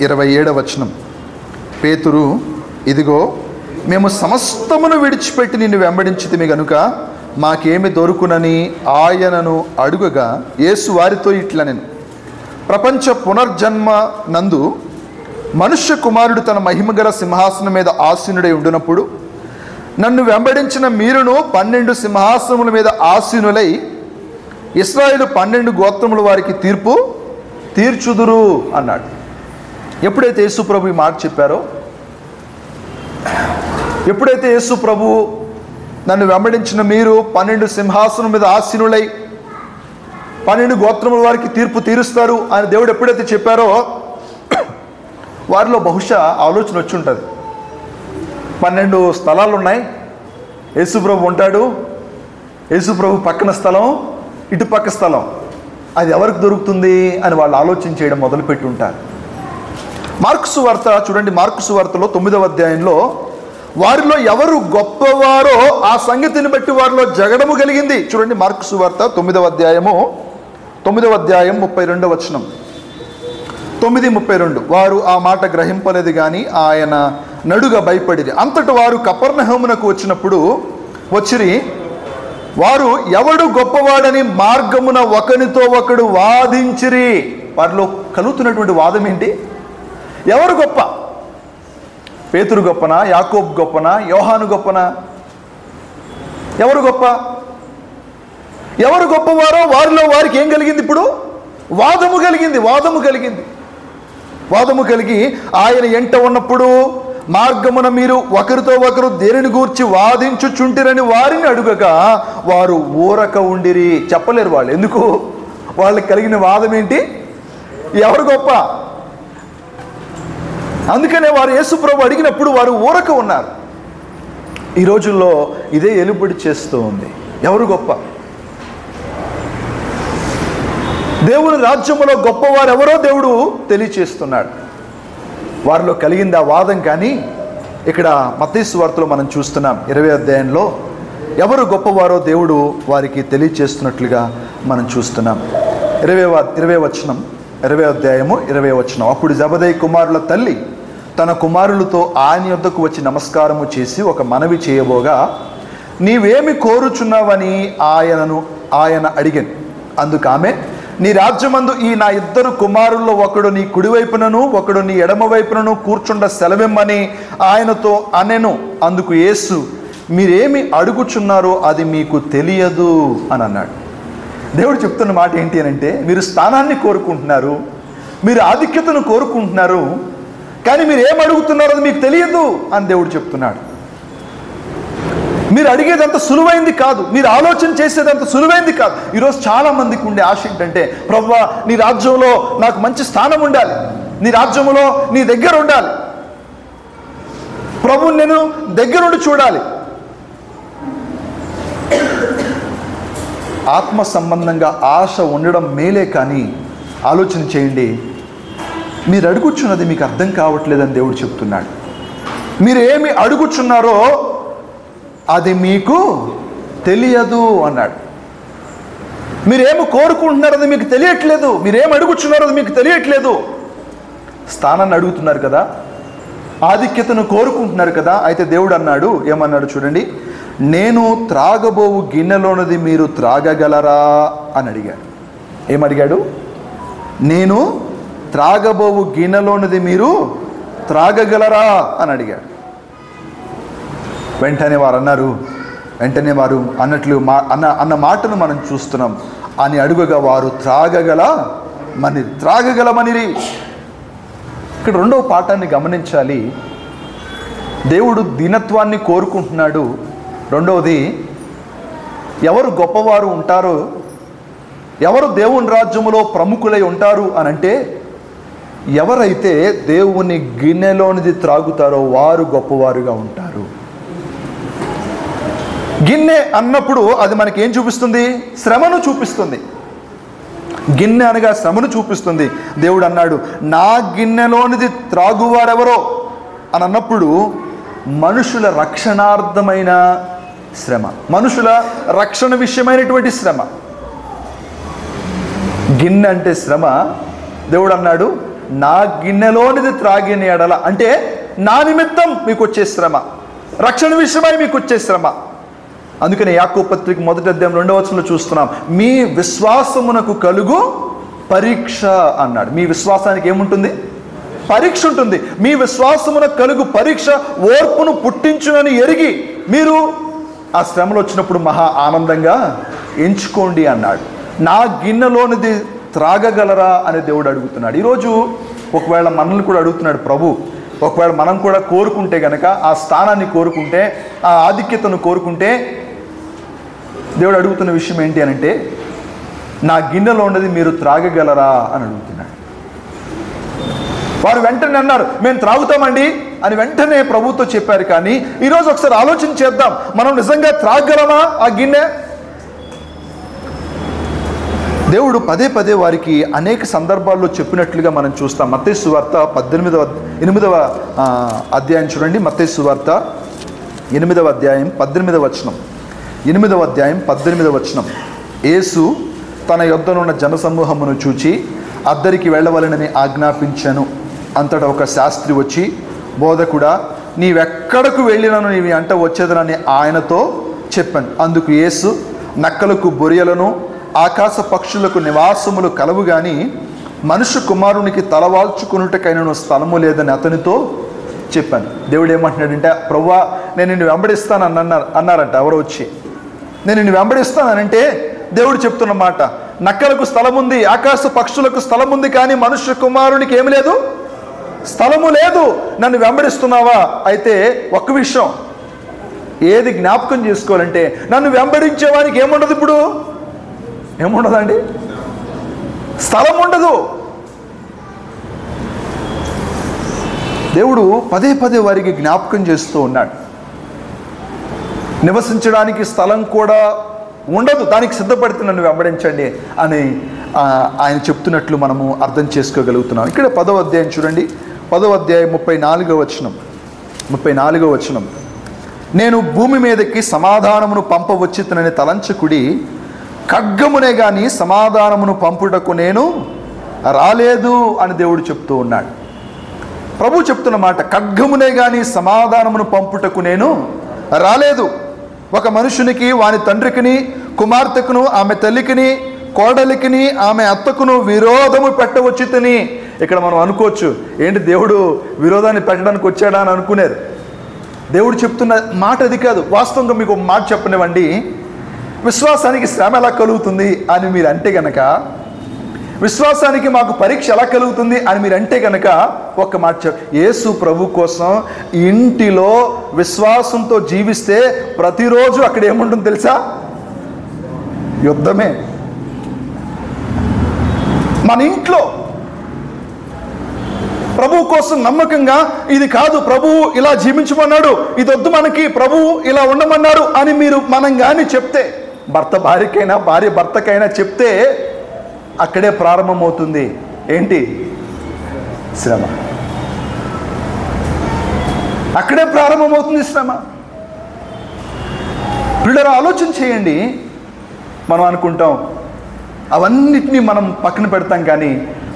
27వ వచనం. పేతురు, ఇదిగో మేము సమస్తమును విడిచిపెట్టి నిన్ను వెంబడించితిమి గనుక మాకేమి దొరుకునని ఆయనను అడుగగా, యేసు వారితో ఇట్లనెను, ప్రపంచ పునర్జన్మ నందు మనుష్య కుమారుడు తన మహిమగల సింహాసనం మీద ఆసీనుడై ఉండునప్పుడు నన్ను వెంబడించిన మీరును 12 సింహాసనముల మీద ఆసీనులై ఇశ్రాయేలు 12 గోత్రముల వారికి తీర్పు తీర్చుదురు అన్నాడు. ఎప్పుడైతే యేసు ప్రభు ఈ మాట చెప్పారో, ఎప్పుడైతే యేసు ప్రభు నన్ను వెంబడించిన మీరు 12 సింహాసనం మీద ఆసీనులై 12 గోత్రముల వారికి తీర్పు తీరుస్తారు అని దేవుడు ఎప్పుడైతే చెప్పారో, వారిలో బహుశా ఆలోచన వచ్చి ఉంటుంది. 12 స్థలాలు ఉన్నాయి, యేసుప్రభు ఉంటాడు, యేసుప్రభు పక్కన స్థలం, ఇటు పక్క స్థలం, అది ఎవరికి దొరుకుతుంది అని వాళ్ళు ఆలోచన చేయడం మొదలుపెట్టి ఉంటారు. మార్కు సువార్త చూడండి, మార్కు సువార్తలో 9వ అధ్యాయంలో వారిలో ఎవరు గొప్పవారో ఆ సంగతిని బట్టి వారిలో జగడము కలిగింది. చూడండి, మార్కు సువార్త 9వ అధ్యాయం 32వ వచనం. 9:32. వారు ఆ మాట గ్రహింపలేదు కానీ ఆయన నడుగా భయపడిరి. అంతటి వారు కపెర్నహూమునకు వచ్చిరి. వారు ఎవడు గొప్పవాడని మార్గమున ఒకనితో ఒకడు వాదించిరి. వారిలో కలుగుతున్నటువంటి వాదం ఏంటి? ఎవరు గొప్ప? పేతురు గొప్పనా, యాకోబు గొప్పనా, యోహాను గొప్పనా? ఎవరు గొప్ప? ఎవరు గొప్పవారో వారిలో వారికి ఏం కలిగింది? ఇప్పుడు వాదము కలిగి ఆయన ఎంట ఉన్నప్పుడు మార్గమున మీరు ఒకరితో ఒకరు దేనిని గూర్చి వాదించుచుంటిరని వారిని అడుగగా వారు ఊరక ఉండిరి. చెప్పలేరు వాళ్ళు. ఎందుకు? వాళ్ళకి కలిగిన వాదం ఏంటి? ఎవరు గొప్ప? అందుకనే వారు యేసు ప్రభు అడిగినప్పుడు వారు ఊరక ఉన్నారు. ఈ రోజుల్లో ఇదే ఎలుబడి చేస్తూ ఉంది. ఎవరు గొప్ప? దేవుని రాజ్యములో గొప్పవారు ఎవరో దేవుడు తెలియచేస్తున్నాడు. వారిలో కలిగింది ఆ వాదం. కానీ ఇక్కడ మత్తయి సువార్తలో మనం చూస్తున్నాం 20వ అధ్యాయంలో ఎవరు గొప్పవారో దేవుడు వారికి తెలియచేస్తున్నట్లుగా మనం చూస్తున్నాం. 20వ వచనం, 20వ అధ్యాయము 20వ వచనం. అప్పుడు జబదయి కుమారుల తల్లి తన కుమారులతో ఆయన యొద్దకు వచ్చి నమస్కారము చేసి ఒక మనవి చేయబోగా, నీవేమి కోరుచున్నావని ఆయన అడిగాను. అందుకు ఆమె, నీ రాజ్యమందు ఈ నా 2 కుమారుల్లో ఒకడు నీ కుడివైపునను ఒకడు నీ ఎడమ వైపునను కూర్చుండ సెలవిమ్మని ఆయనతో అనెను. అందుకు యేసు, మీరేమి అడుగుచున్నారో అది మీకు తెలియదు అని అన్నాడు. దేవుడు చెప్తున్న మాట ఏంటి అంటే, మీరు స్థానాన్ని కోరుకుంటున్నారు, మీరు ఆధిక్యతను కోరుకుంటున్నారు, కానీ మీరు ఏం అడుగుతున్నారో అది మీకు తెలియదు అని దేవుడు చెప్తున్నాడు. మీరు అడిగేదంత సులువైంది కాదు, మీరు ఆలోచన చేసేదంత సులువైంది కాదు. ఈరోజు చాలా మందికి ఉండే ఆశ ఏంటంటే, ప్రభువా నీ రాజ్యంలో నాకు మంచి స్థానం ఉండాలి, నీ రాజ్యంలో నీ దగ్గర ఉండాలి, ప్రభువు నేను దగ్గరుండి చూడాలి. ఆత్మ సంబంధంగా ఆశ ఉండడం మేలే, కానీ ఆలోచన చేయండి, మీరు అడుగుచున్నది మీకు అర్థం కావట్లేదని దేవుడు చెప్తున్నాడు. మీరు ఏమి అడుగుచున్నారో అది మీకు తెలియదు అన్నాడు. మీరేమి కోరుకుంటున్నారో అది మీకు తెలియట్లేదు, మీరేమి అడుగుచున్నారో అది మీకు తెలియట్లేదు. స్థానాన్ని అడుగుతున్నారు కదా, ఆధిక్యతను కోరుకుంటున్నారు కదా. అయితే దేవుడు అన్నాడు, ఏమన్నాడు చూడండి, నేను త్రాగబోవు గిన్నెలోనిది మీరు త్రాగగలరా అని అడిగాడు. ఏమడిగాడు? నేను త్రాగబోవు గిన్నెలోనిది మీరు త్రాగగలరా అని అడిగాడు. వెంటనే వారు అన్నట్లు అన్న మాటను మనం చూస్తున్నాం. అని అడుగగా వారు త్రాగగలమనిరి. ఇక్కడ రెండవ పాఠాన్ని గమనించాలి. దేవుడు దీనత్వాన్ని కోరుకుంటున్నాడు. రెండవది, ఎవరు గొప్పవారు ఉంటారో, ఎవరు దేవుని రాజ్యములో ప్రముఖులై ఉంటారు అనంటే, ఎవరైతే దేవుని గిన్నెలోనిది త్రాగుతారో వారు గొప్పవారుగా ఉంటారు. గిన్నె అన్నప్పుడు అది మనకి ఏం చూపిస్తుంది? శ్రమను చూపిస్తుంది. గిన్నె అనగా శ్రమను చూపిస్తుంది. దేవుడు అన్నాడు, నా గిన్నెలోనిది త్రాగువారెవరో అని అన్నప్పుడు మనుషుల రక్షణార్థమైన శ్రమ, మనుషుల రక్షణ విషయమైనటువంటి శ్రమ. గిన్నె అంటే శ్రమ. దేవుడు అన్నాడు, నా గిన్నెలోనిది త్రాగిన ఎడల, అంటే నా నిమిత్తం మీకు వచ్చే శ్రమ, రక్షణ విషయమై మీకు వచ్చే శ్రమ. అందుకని యాకోబు పత్రిక 1వ అధ్యాయం 2వ వచనంలో చూస్తున్నాం, మీ విశ్వాసమునకు కలుగు పరీక్ష అన్నాడు. మీ విశ్వాసానికి ఏముంటుంది? పరీక్ష ఉంటుంది. మీ విశ్వాసమునకు కలుగు పరీక్ష ఓర్పును పుట్టించునని ఎరిగి మీరు ఆ శ్రమలు వచ్చినప్పుడు మహా ఆనందంగా ఎంచుకోండి అన్నాడు. నా గిన్నెలోనిది త్రాగగలరా అని దేవుడు అడుగుతున్నాడు. ఈరోజు ఒకవేళ మనల్ని కూడా అడుగుతున్నాడు ప్రభు. ఒకవేళ మనం కూడా కోరుకుంటే గనక, ఆ స్థానాన్ని కోరుకుంటే, ఆ ఆధిక్యతను కోరుకుంటే, దేవుడు అడుగుతున్న విషయం ఏంటి అనంటే, నా గిన్నెలో ఉన్నది మీరు త్రాగగలరా అని అడుగుతున్నాడు. వారు వెంటనే అన్నారు, మేము త్రాగుతామండి అని వెంటనే ప్రభుతో చెప్పారు. కానీ ఈరోజు ఒకసారి ఆలోచన చేద్దాం, మనం నిజంగా త్రాగగలమా ఆ గిన్నె? దేవుడు పదే వారికి అనేక సందర్భాల్లో చెప్పినట్లుగా మనం చూస్తాం. మత్తయి సువార్త 8వ అధ్యాయం చూడండి. మత్తయి సువార్త 8వ అధ్యాయం 18వ వచనం. 8వ అధ్యాయం 18వ వచనం. యేసు తన యొద్దనున్న జనసమూహమును చూచి అద్దరికి వెళ్ళవలెనని ఆజ్ఞాపించాను. అంతటా ఒక శాస్త్రి వచ్చి, బోధకుడా, నీవెక్కడకు వెళ్ళినను నీవి అంట వచ్చేదనని ఆయనతో చెప్పాను. అందుకు యేసు, నక్కలకు బొరియలను ఆకాశ పక్షులకు నివాసములు కలవు గాని మనుష్య కుమారునికి తలవాల్చుకున్నట్టుకైనా స్థలము లేదని అతనితో చెప్పాను. దేవుడు ఏమంటున్నాడంటే, ప్రభువా నేను నిన్ను వెంబడిస్తాను అన్నారంట ఎవరో వచ్చి. నేను నిన్ను వెంబడిస్తానంటే దేవుడు చెప్తున్న మాట, నక్కలకు స్థలం ఉంది, ఆకాశ పక్షులకు స్థలం ఉంది, కానీ మనుష్య కుమారునికి ఏమి లేదు, స్థలము లేదు. నన్ను వెంబడిస్తున్నావా? అయితే ఒక్క విషయం ఏది జ్ఞాపకం చేసుకోవాలంటే, నన్ను వెంబడించేవానికి ఏముండదు, ఇప్పుడు ఏముండదండి, స్థలం ఉండదు. దేవుడు పదే వారికి జ్ఞాపకం చేస్తూ ఉన్నాడు. నివసించడానికి స్థలం కూడా ఉండదు, దానికి సిద్ధపడితే నన్ను వెంబడించండి అని ఆయన చెప్తున్నట్లు మనము అర్థం చేసుకోగలుగుతున్నాం. ఇక్కడ 10వ అధ్యాయం చూడండి. 10వ అధ్యాయం 34వ వచనం. నేను భూమి మీదకి సమాధానమును పంపవచ్చితనని తలంచకుడి, ఖడ్గమునే గాని సమాధానమును పంపుటకు నేను రాలేదు అని దేవుడు చెప్తూ ఉన్నాడు. ప్రభు చెప్తున్న మాట, ఖడ్గమునే గాని సమాధానమును పంపుటకు నేను రాలేదు. ఒక మనుషునికి వాని తండ్రికిని, కుమార్తెకును, ఆమె తల్లికిని, కోడలికిని, ఆమె అత్తకును విరోధము పెట్టవచ్చుతని. ఇక్కడ మనం అనుకోవచ్చు, ఏంటి దేవుడు విరోధాన్ని పెట్టడానికి వచ్చాడా అని అనుకునేరు. దేవుడు చెప్తున్న మాట అది కాదు. వాస్తవంగా మీకు ఒక మాట చెప్పనివ్వండి, విశ్వాసానికి శ్రమ ఎలా కలుగుతుంది అని మీరు అంటే గనక, విశ్వాసానికి మాకు పరీక్ష ఎలా కలుగుతుంది అని మీరు అంటే గనక, ఒక్క మాట యేసు ప్రభు కోసం ఇంటిలో విశ్వాసంతో జీవిస్తే ప్రతిరోజు అక్కడ ఏముంటుంది తెలుసా? యుద్ధమే. మన ఇంట్లో ప్రభు కోసం నమ్మకంగా, ఇది కాదు ప్రభువు ఇలా జీవించమన్నాడు, ఇది వద్దు మనకి, ప్రభువు ఇలా ఉండమన్నాడు అని మనం కానీ చెప్తే, భర్త భార్యకైనా, భార్య భర్తకైనా చెప్తే అక్కడే ప్రారంభమవుతుంది ఏంటి? శ్రమ. అక్కడే ప్రారంభమవుతుంది శ్రమ. పిల్లలు ఆలోచన చేయండి. మనం అనుకుంటాం అవన్నిటినీ మనం పక్కన పెడతాం, కానీ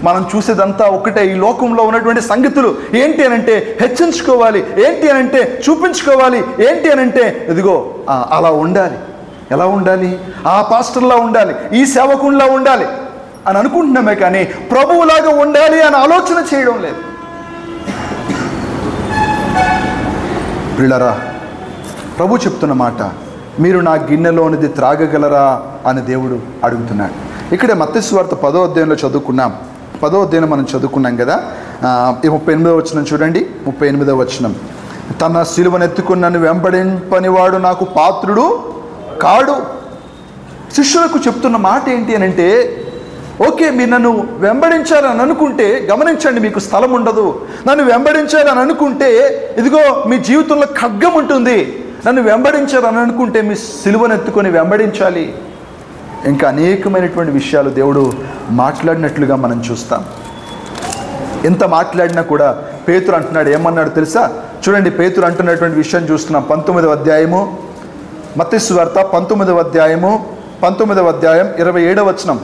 మనం చూసేదంతా ఒకటే. ఈ లోకంలో ఉన్నటువంటి సంగతులు ఏంటి అనంటే హెచ్చించుకోవాలి, ఏంటి అనంటే చూపించుకోవాలి, ఏంటి అనంటే ఇదిగో అలా ఉండాలి. ఎలా ఉండాలి? ఆ పాస్టర్లా ఉండాలి, ఈ సేవకునిలా ఉండాలి అని అనుకుంటున్నామే, కానీ ప్రభువులాగా ఉండాలి అని ఆలోచన చేయడం లేదు. ప్రియులారా, ప్రభు చెప్తున్న మాట, మీరు నా గిన్నెలోనిది త్రాగగలరా అని దేవుడు అడుగుతున్నాడు. ఇక్కడే మత్తయి సువార్త 10వ అధ్యాయంలో చదువుకున్నాం. 10వ అధ్యాయం మనం చదువుకున్నాం కదా. 38వ వచనం చూడండి. 38వ వచనం, తన సిలువనెత్తుకుని నన్ను వెంబడింపనివాడు నాకు పాత్రుడు కాడు. శిష్యులకు చెప్తున్న మాట ఏంటి అని అంటే, ఓకే, మీరు నన్ను వెంబడించాలని అనుకుంటే గమనించండి, మీకు స్థలం ఉండదు. నన్ను వెంబడించాలని అనుకుంటే ఇదిగో మీ జీవితంలో ఖడ్గం ఉంటుంది. నన్ను వెంబడించాలని అనుకుంటే మీ సిలువనెత్తుకొని వెంబడించాలి. ఇంకా అనేకమైనటువంటి విషయాలు దేవుడు మాట్లాడినట్లుగా మనం చూస్తాం. ఎంత మాట్లాడినా కూడా పేతురు అంటున్నాడు, ఏమన్నాడు తెలుసా? చూడండి, పేతురు అంటున్నటువంటి విషయం చూస్తున్నాం. 19వ అధ్యాయము, మత్తయి సువార్త 19వ అధ్యాయం 27వ వచనం.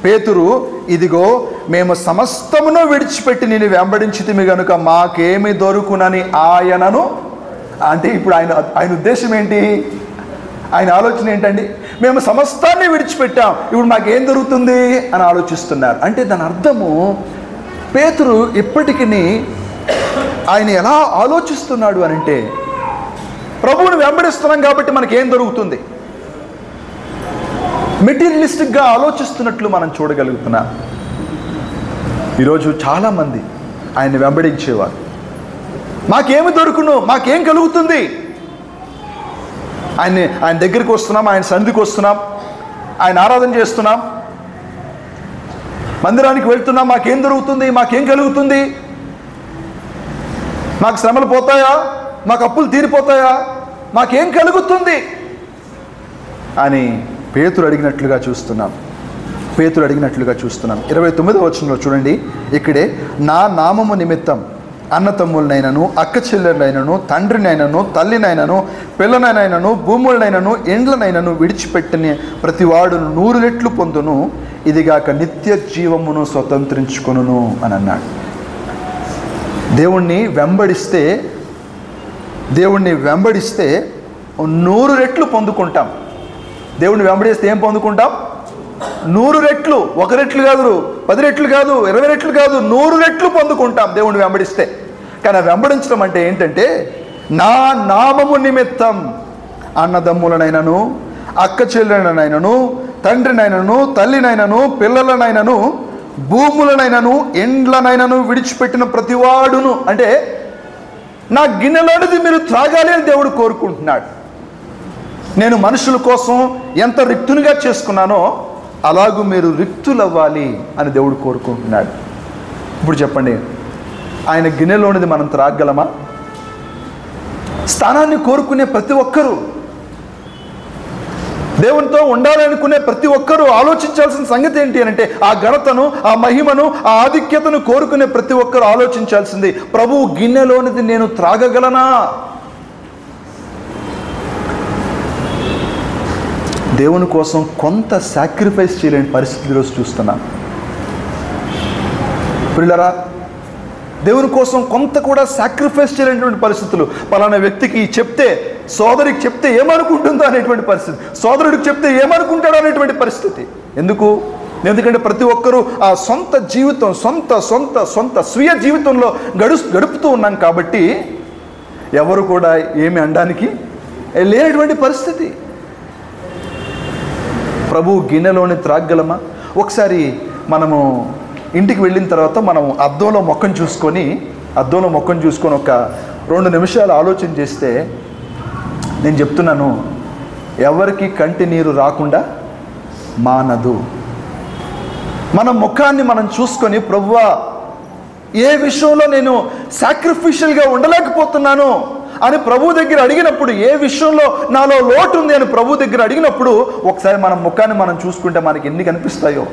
పేతురు, ఇదిగో మేము సమస్తమును విడిచిపెట్టి నేను వెంబడించితిమి గనుక మాకేమి దొరుకునని ఆయనను, అంటే ఇప్పుడు ఆయన ఉద్దేశం ఏంటి? ఆయన ఆలోచన ఏంటండి? మేము సమస్తాన్ని విడిచిపెట్టాం, ఇప్పుడు మాకేం దొరుకుతుంది అని ఆలోచిస్తున్నారు. అంటే దాని అర్థము, పేతురు ఇప్పటికీ ఆయన ఎలా ఆలోచిస్తున్నాడు అనంటే, ప్రభువుని వెంబడిస్తున్నాం కాబట్టి మనకేం దొరుకుతుంది, మెటీరియలిస్టిక్గా ఆలోచిస్తున్నట్లు మనం చూడగలుగుతున్నాం. ఈరోజు చాలామంది ఆయన్ని వెంబడించేవారు. మాకేమి దొరుకును, మాకేం కలుగుతుంది, ఆయన దగ్గరికి వస్తున్నాం, ఆయన సన్నిధికి వస్తున్నాం, ఆయన ఆరాధన చేస్తున్నాం, మందిరానికి వెళ్తున్నాం, మాకేం దొరుకుతుంది, మాకేం కలుగుతుంది, మాకు శ్రమలు పోతాయా, మాకు అప్పులు తీరిపోతాయా, మాకేం కలుగుతుంది అని పేతురు అడిగినట్లుగా చూస్తున్నాం. 29వ వచనంలో చూడండి. ఇక్కడే, నా నామము నిమిత్తం అన్నతమ్ములనైనను, అక్క చెల్లెలైనను, తండ్రినైనను, తల్లినైనను, పిల్లనైనను, భూములనైనను, ఎండ్లనైనను విడిచిపెట్టిన ప్రతివాడు 100 రెట్లు పొందును, ఇదిగాక నిత్య జీవమును స్వతంత్రించుకొనును అని అన్నాడు. దేవుణ్ణి వెంబడిస్తే 100 రెట్లు పొందుకుంటాం. దేవుణ్ణి వెంబడిస్తే ఏం పొందుకుంటాం? 100 రెట్లు. 1 రెట్లు కాదు, 10 రెట్లు కాదు, 20 రెట్లు కాదు, 100 రెట్లు పొందుకుంటాం దేవుణ్ణి వెంబడిస్తే. కానీ వెంబడించడం అంటే ఏంటంటే, నా నామము నిమిత్తం అన్నదమ్ములనైనను, అక్క చెల్లెలనైనను, తండ్రినైనను, తల్లినైనను, పిల్లలనైనను, భూములనైనను, ఎండ్లనైనను విడిచిపెట్టిన ప్రతివాడును, అంటే నా గిన్నెలోనిది మీరు త్రాగాలి అని దేవుడు కోరుకుంటున్నాడు. నేను మనుషుల కోసం ఎంత రిక్తునిగా చేసుకున్నానో అలాగూ మీరు రిక్తులవ్వాలి అని దేవుడు కోరుకుంటున్నాడు. ఇప్పుడు చెప్పండి, ఆయన గిన్నెలోనిది మనం త్రాగలమా? స్థానాన్ని కోరుకునే ప్రతి ఒక్కరూ, దేవునితో ఉండాలనుకునే ప్రతి ఒక్కరూ ఆలోచించాల్సిన సంగతి ఏంటి అంటే, ఆ ఘనతను, ఆ మహిమను, ఆ ఆధిక్యతను కోరుకునే ప్రతి ఒక్కరూ ఆలోచించాల్సింది, ప్రభువు గిన్నెలోనిది నేను త్రాగగలనా? దేవుని కోసం కొంత సాక్రిఫైస్ చేయలేని పరిస్థితి ఈరోజు చూస్తున్నాం. పిల్లరా, దేవుని కోసం కొంత కూడా సాక్రిఫైస్ చేయలేనటువంటి పరిస్థితులు. పలానా వ్యక్తికి చెప్తే, సోదరికి చెప్తే ఏమనుకుంటుందో అనేటువంటి పరిస్థితి, సోదరుడికి చెప్తే ఏమనుకుంటాడో అనేటువంటి పరిస్థితి. ఎందుకంటే ప్రతి ఒక్కరూ ఆ సొంత జీవితం, సొంత స్వీయ జీవితంలో గడుపుతూ ఉన్నాం కాబట్టి ఎవరు కూడా ఏమి అనడానికి లేనటువంటి పరిస్థితి. ప్రభు గిన్నెలోని త్రాగలమా? ఒకసారి మనము ఇంటికి వెళ్ళిన తర్వాత మనం అద్దంలో మొక్కను చూసుకొని ఒక 2 నిమిషాలు ఆలోచన చేస్తే, నేను చెప్తున్నాను, ఎవరికి కంటి నీరు రాకుండా మానదు. మన ముఖాన్ని మనం చూసుకొని, ప్రభువా ఏ విషయంలో నేను సాక్రిఫిషియల్గా ఉండలేకపోతున్నాను అని ప్రభు దగ్గర అడిగినప్పుడు, ఏ విషయంలో నాలో లోటు ఉంది అని ప్రభు దగ్గర అడిగినప్పుడు, ఒకసారి మన ముఖాన్ని మనం చూసుకుంటే మనకి ఎన్ని కనిపిస్తాయో.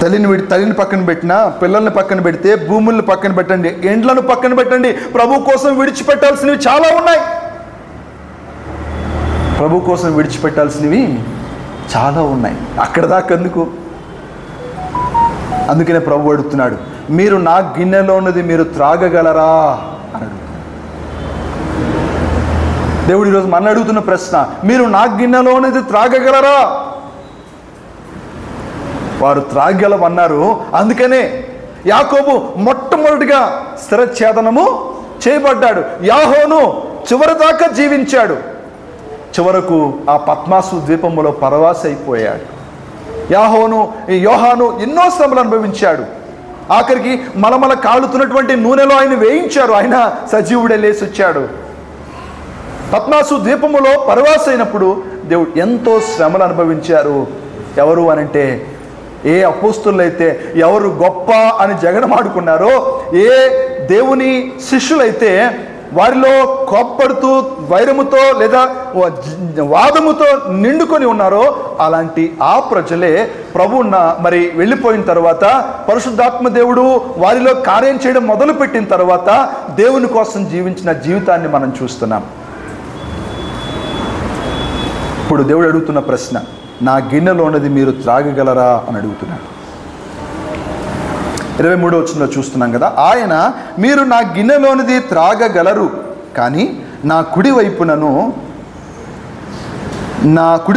తల్లిని పక్కన పెట్టినా, పిల్లల్ని పక్కన పెడితే, భూముల్ని పక్కన పెట్టండి, ఎండ్లను పక్కన పెట్టండి, ప్రభు కోసం విడిచిపెట్టాల్సినవి చాలా ఉన్నాయి. ప్రభు కోసం విడిచిపెట్టాల్సినవి చాలా ఉన్నాయి. అక్కడ దాకా ఎందుకు? అందుకనే ప్రభు అడుగుతున్నాడు, మీరు నా గిన్నెలో ఉన్నది మీరు త్రాగగలరా అని అడుగుతున్నాడు. దేవుడు ఈరోజు మన అడుగుతున్న ప్రశ్న, మీరు నా గిన్నెలో ఉన్నది త్రాగగలరా? వారు త్రాగలమన్నారు. అందుకనే యాకోబు మొట్టమొదటిగా శిరఛేదనము చేయబడ్డాడు. యాహోను చివరి దాకా జీవించాడు. చివరకు ఆ పద్మాసు ద్వీపములో పరవాసి అయిపోయాడు. యోహాను ఎన్నో శ్రమలు అనుభవించాడు. ఆఖరికి మలమల కాలుతున్నటువంటి నూనెలో ఆయన వేయించారు. ఆయన సజీవుడే లేచి వచ్చాడు. పద్మాసు ద్వీపములో పరవాసి అయినప్పుడు దేవుడు ఎంతో శ్రమలు అనుభవించారు. ఎవరు అనంటే, ఏ అపోస్తులైతే ఎవరు గొప్ప అని జగడమాడుకున్నారో, ఏ దేవుని శిష్యులైతే వారిలో కోప్పడుతూ వైరముతో లేదా వాదముతో నిండుకొని ఉన్నారో, అలాంటి ఆ ప్రజలే ప్రభువున్న మరి వెళ్ళిపోయిన తర్వాత పరిశుద్ధాత్మ దేవుడు వారిలో కార్యం చేయడం మొదలుపెట్టిన తర్వాత దేవుని కోసం జీవించిన జీవితాన్ని మనం చూస్తున్నాం. ఇప్పుడు దేవుడు అడుగుతున్న ప్రశ్న, నా గిన్నెలో ఉన్నది మీరు త్రాగగలరా అని అడుగుతున్నాడు. 23వ వచనంలో చూస్తున్నాం కదా, ఆయన మీరు నా గిన్నెలోనిది త్రాగగలరు, కానీ నా కుడి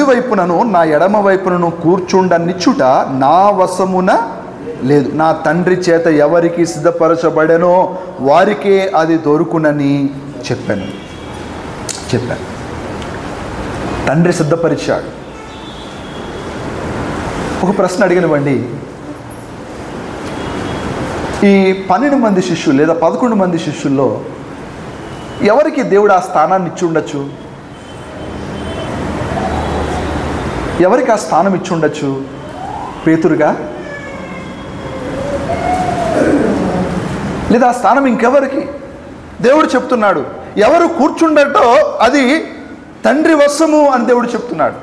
వైపునను నా ఎడమ వైపునను కూర్చుండనిచ్చుట నా వశమున లేదు. నా తండ్రి చేత ఎవరికి సిద్ధపరచబడెనో వారికే అది దొరుకునని చెప్పాను. తండ్రి సిద్ధపరిచాడు. ఒక ప్రశ్న అడిగినవ్వండి, ఈ 12 మంది శిష్యులు లేదా 11 మంది శిష్యుల్లో ఎవరికి దేవుడు ఆ స్థానాన్ని ఇచ్చి ఉండొచ్చు? ఎవరికి ఆ స్థానం ఇచ్చి ఉండొచ్చు? పేతురుగా? లేదా ఆ స్థానం ఇంకెవరికి? దేవుడు చెప్తున్నాడు, ఎవరు కూర్చుండటో అది తండ్రి వశము అని దేవుడు చెప్తున్నాడు.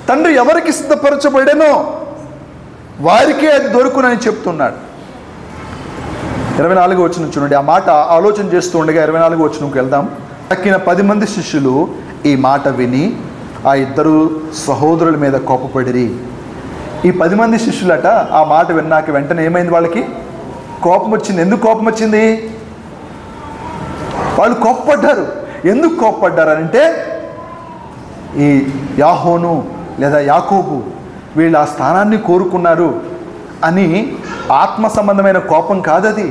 తండ్రి ఎవరికి సిద్ధపరచబడేనో వారికే అది దొరుకునని చెప్తున్నాడు. 24వ వచనం చూడండి. ఆ మాట ఆలోచన చేస్తూ ఉండగా 24వ వచనంకి వెళ్దాం. తక్కిన 10 మంది శిష్యులు ఈ మాట విని ఆ 2 సహోదరుల మీద కోపపడిరి. ఈ 10 మంది శిష్యులట ఆ మాట విన్నాక వెంటనే ఏమైంది? వాళ్ళకి కోపం వచ్చింది. ఎందుకు కోపం వచ్చింది? వాళ్ళు కోపపడ్డారు. ఎందుకు కోపపడ్డారంటే, ఈ యాహోను లేదా యాకోబు వీళ్ళు ఆ స్థానాన్ని కోరుకున్నారు అని ఆత్మ సంబంధమైన కోపం కాదది.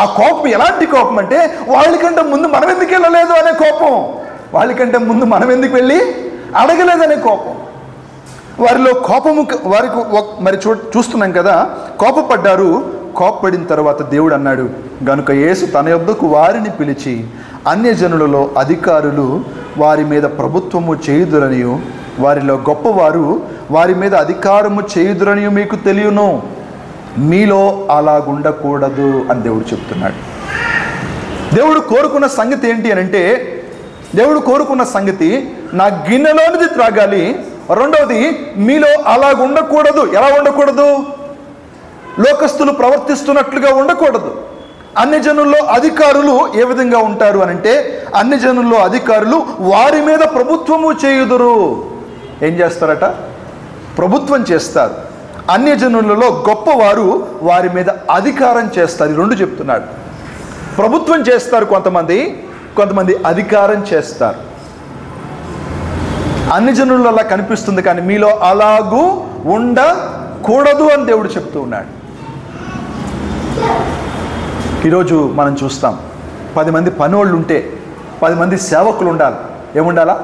ఆ కోపం ఎలాంటి కోపం అంటే, వాళ్ళకంటే ముందు మనం ఎందుకు వెళ్ళలేదు అనే కోపం, వాళ్ళకంటే ముందు మనం ఎందుకు వెళ్ళి అడగలేదనే కోపం. వారిలో కోపము వారికి మరి చూస్తున్నాం కదా, కోపపడ్డారు. కోపపడిన తర్వాత దేవుడు అన్నాడు, గనుక యేసు తన యొద్దకు వారిని పిలిచి, అన్యజనులలో అధికారులు వారి మీద ప్రభుత్వము చేయుదురనియు వారిలో గొప్పవారు వారి మీద అధికారము చేయుదురనియు మీకు తెలియను. మీలో అలాగుండకూడదు అని దేవుడు చెప్తున్నాడు. దేవుడు కోరుకున్న సంగతి ఏంటి అని అంటే, దేవుడు కోరుకున్న సంగతి నా గిన్నెలోనిది త్రాగాలి. రెండవది, మీలో అలాగుండకూడదు. ఎలా ఉండకూడదు? లోకస్తులు ప్రవర్తిస్తున్నట్లుగా ఉండకూడదు. అన్ని జనుల్లో అధికారులు ఏ విధంగా ఉంటారు అనంటే, అన్ని జనుల్లో అధికారులు వారి మీద ప్రభుత్వము చేయుదురు. ఏం చేస్తారట? ప్రభుత్వం చేస్తారు. అన్య జనులలో గొప్పవారు వారి మీద అధికారం చేస్తారు. ఈ 2 చెప్తున్నాడు. ప్రభుత్వం చేస్తారు కొంతమంది అధికారం చేస్తారు. అన్ని జనులలో అలా కనిపిస్తుంది, కానీ మీలో అలాగూ ఉండకూడదు అని దేవుడు చెప్తూ ఉన్నాడు. ఈరోజు మనం చూస్తాం, 10 మంది పనోళ్ళు ఉంటే 10 మంది సేవకులు ఉండాలి. ఏముండాలా?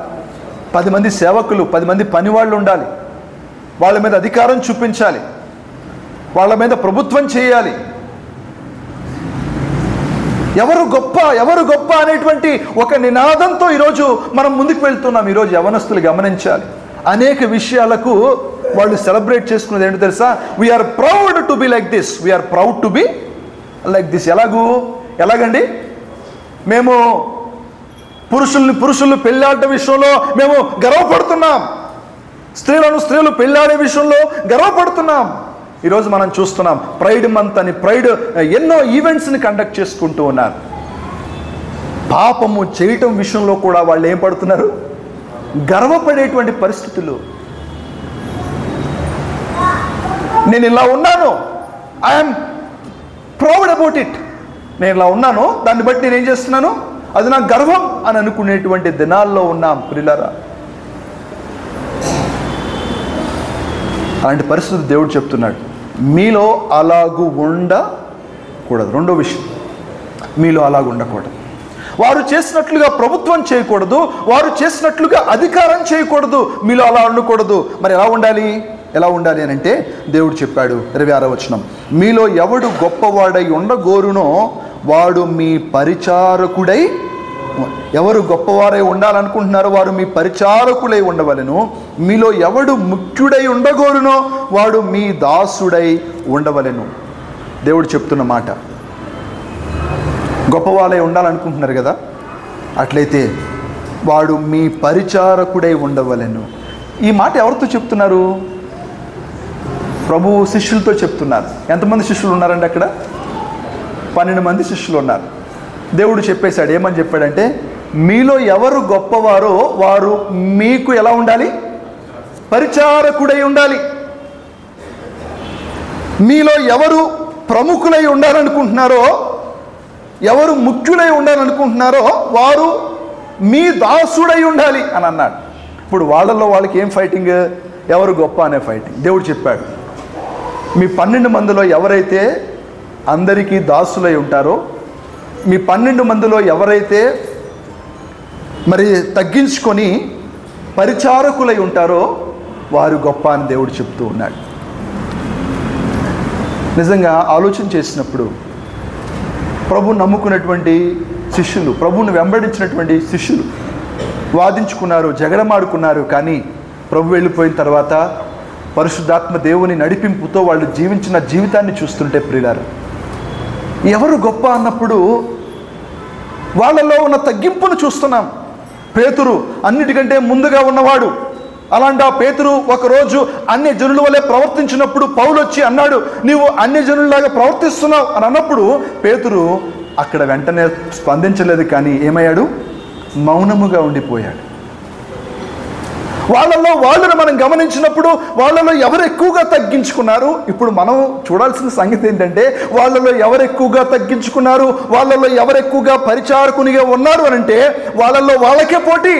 10 మంది సేవకులు, 10 మంది పనివాళ్ళు ఉండాలి. వాళ్ళ మీద అధికారం చూపించాలి, వాళ్ళ మీద ప్రభుత్వం చేయాలి. ఎవరు గొప్ప అనేటువంటి ఒక నినాదంతో ఈరోజు మనం ముందుకు వెళ్తున్నాం. ఈరోజు యవనస్తులు గమనించాలి, అనేక విషయాలకు వాళ్ళు సెలబ్రేట్ చేసుకునేది ఏంటో తెలుసా? We are proud to be like this, we are proud to be like this. ఎలాగండి? మేము పురుషులు పెళ్ళాడటం విషయంలో మేము గర్వపడుతున్నాం, స్త్రీలు పెళ్ళాడే విషయంలో గర్వపడుతున్నాం. ఈరోజు మనం చూస్తున్నాం ప్రైడ్ మంత్ అని ఎన్నో ఈవెంట్స్ని కండక్ట్ చేసుకుంటూ ఉన్నారు. పాపము చేయటం విషయంలో కూడా వాళ్ళు ఏం పడుతున్నారు? గర్వపడేటువంటి పరిస్థితులు. నేను ఇలా ఉన్నాను, ఐఎమ్ ప్రౌడ్ అబౌట్ ఇట్. నేను ఇలా ఉన్నాను, దాన్ని బట్టి నేనేం చేస్తున్నాను, అది నా గర్వం అని అనుకునేటువంటి దినాల్లో ఉన్నాం ప్రియులారా. అలాంటి పరిస్థితి దేవుడు చెప్తున్నాడు, మీలో అలాగూ ఉండకూడదు. రెండో విషయం, మీలో అలాగూ ఉండకూడదు. వారు చేసినట్లుగా ప్రభుత్వం చేయకూడదు, వారు చేసినట్లుగా అధికారం చేయకూడదు, మీలో అలా ఉండకూడదు. మరి ఎలా ఉండాలి అని అంటే దేవుడు చెప్పాడు 26వ వచనం, మీలో ఎవడు గొప్పవాడై ఉండగోరునో వాడు మీ పరిచారకుడై. ఎవరు గొప్పవారై ఉండాలనుకుంటున్నారో వారు మీ పరిచారకులై ఉండవలెను. మీలో ఎవడు ముఖ్యుడై ఉండగోరునో వాడు మీ దాసుడై ఉండవలెను. దేవుడు చెప్తున్న మాట. గొప్పవాళ్ళై ఉండాలనుకుంటున్నారు కదా, అట్లయితే వాడు మీ పరిచారకుడై ఉండవలెను. ఈ మాట ఎవరితో చెప్తున్నారు? ప్రభువు శిష్యులతో చెప్తున్నారు. ఎంతమంది శిష్యులు ఉన్నారండి అక్కడ? 12 మంది శిష్యులు ఉన్నారు. దేవుడు చెప్పేశాడు, ఏమని చెప్పాడంటే, మీలో ఎవరు గొప్పవారో వారు మీకు ఎలా ఉండాలి? పరిచారకుడై ఉండాలి. మీలో ఎవరు ప్రముఖులై ఉండాలనుకుంటున్నారో, ఎవరు ముఖ్యులై ఉండాలనుకుంటున్నారో వారు మీ దాసుడై ఉండాలి అని అన్నాడు. ఇప్పుడు వాళ్ళల్లో వాళ్ళకి ఏం ఫైటింగ్? ఎవరు గొప్ప అనే ఫైటింగ్. దేవుడు చెప్పాడు, మీ 12 మందిలో ఎవరైతే అందరికీ దాసులై ఉంటారో, మీ 12 మందిలో ఎవరైతే మరి తగ్గించుకొని పరిచారకులై ఉంటారో వారు గొప్ప అని దేవుడు చెప్తూ ఉన్నాడు. నిజంగా ఆలోచన చేసినప్పుడు ప్రభు నమ్ముకున్నటువంటి శిష్యులు, ప్రభువుని వెంబడించినటువంటి శిష్యులు వాదించుకున్నారు, జగడమాడుకున్నారు. కానీ ప్రభు వెళ్ళిపోయిన తర్వాత పరిశుద్ధాత్మ దేవుని నడిపింపుతో వాళ్ళు జీవించిన జీవితాన్ని చూస్తుంటే ప్రియులారు, ఎవరు గొప్ప అన్నప్పుడు వాళ్ళలో ఉన్న తగ్గింపును చూస్తున్నాం. పేతురు అన్నిటికంటే ముందుగా ఉన్నవాడు. అలాంటి ఆ పేతురు ఒకరోజు అన్య జనుల వలె ప్రవర్తించినప్పుడు పౌలు వచ్చి అన్నాడు, నీవు అన్య జనుల్లాగా ప్రవర్తిస్తున్నావు అని అన్నప్పుడు పేతురు అక్కడ వెంటనే స్పందించలేదు, కానీ ఏమయ్యాడు? మౌనముగా ఉండిపోయాడు. వాళ్ళలో వాళ్ళను మనం గమనించినప్పుడు వాళ్ళలో ఎవరు ఎక్కువగా తగ్గించుకున్నారు? ఇప్పుడు మనం చూడాల్సిన సంగతి ఏంటంటే, వాళ్ళలో ఎవరు ఎక్కువగా తగ్గించుకున్నారు, వాళ్ళలో ఎవరు ఎక్కువగా పరిచారకునిగా ఉన్నారు అని అంటే వాళ్ళలో వాళ్ళకే పోటీ.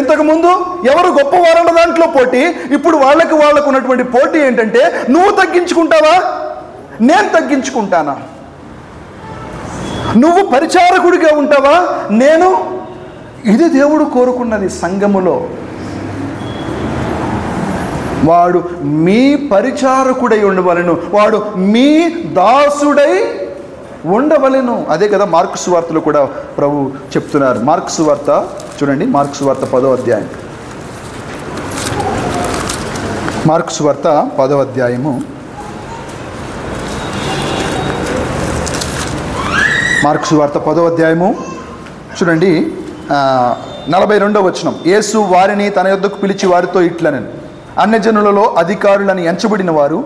ఇంతకుముందు ఎవరు గొప్పవారన్న దాంట్లో పోటీ, ఇప్పుడు వాళ్ళకు ఉన్నటువంటి పోటీ ఏంటంటే, నువ్వు తగ్గించుకుంటావా, నేను తగ్గించుకుంటానా? నువ్వు పరిచారకుడిగా ఉంటావా, నేను? ఇది దేవుడు కోరుకున్నది సంఘములో. వాడు మీ పరిచారకుడై ఉండవలెను, వాడు మీ దాసుడై ఉండవలెను. అదే కదా మార్కు సువార్తలో కూడా ప్రభు చెప్తున్నారు. మార్కు సువార్త చూడండి, మార్కు సువార్త 10వ అధ్యాయం. మార్కు సువార్త 10వ అధ్యాయము. మార్కు సువార్త 10వ అధ్యాయము చూడండి, 42వ వచనం. యేసు వారిని తన యొద్దకు పిలిచి వారితో ఇట్లనెను, అన్యజనులలో అధికారులను ఎంచబడిన వారు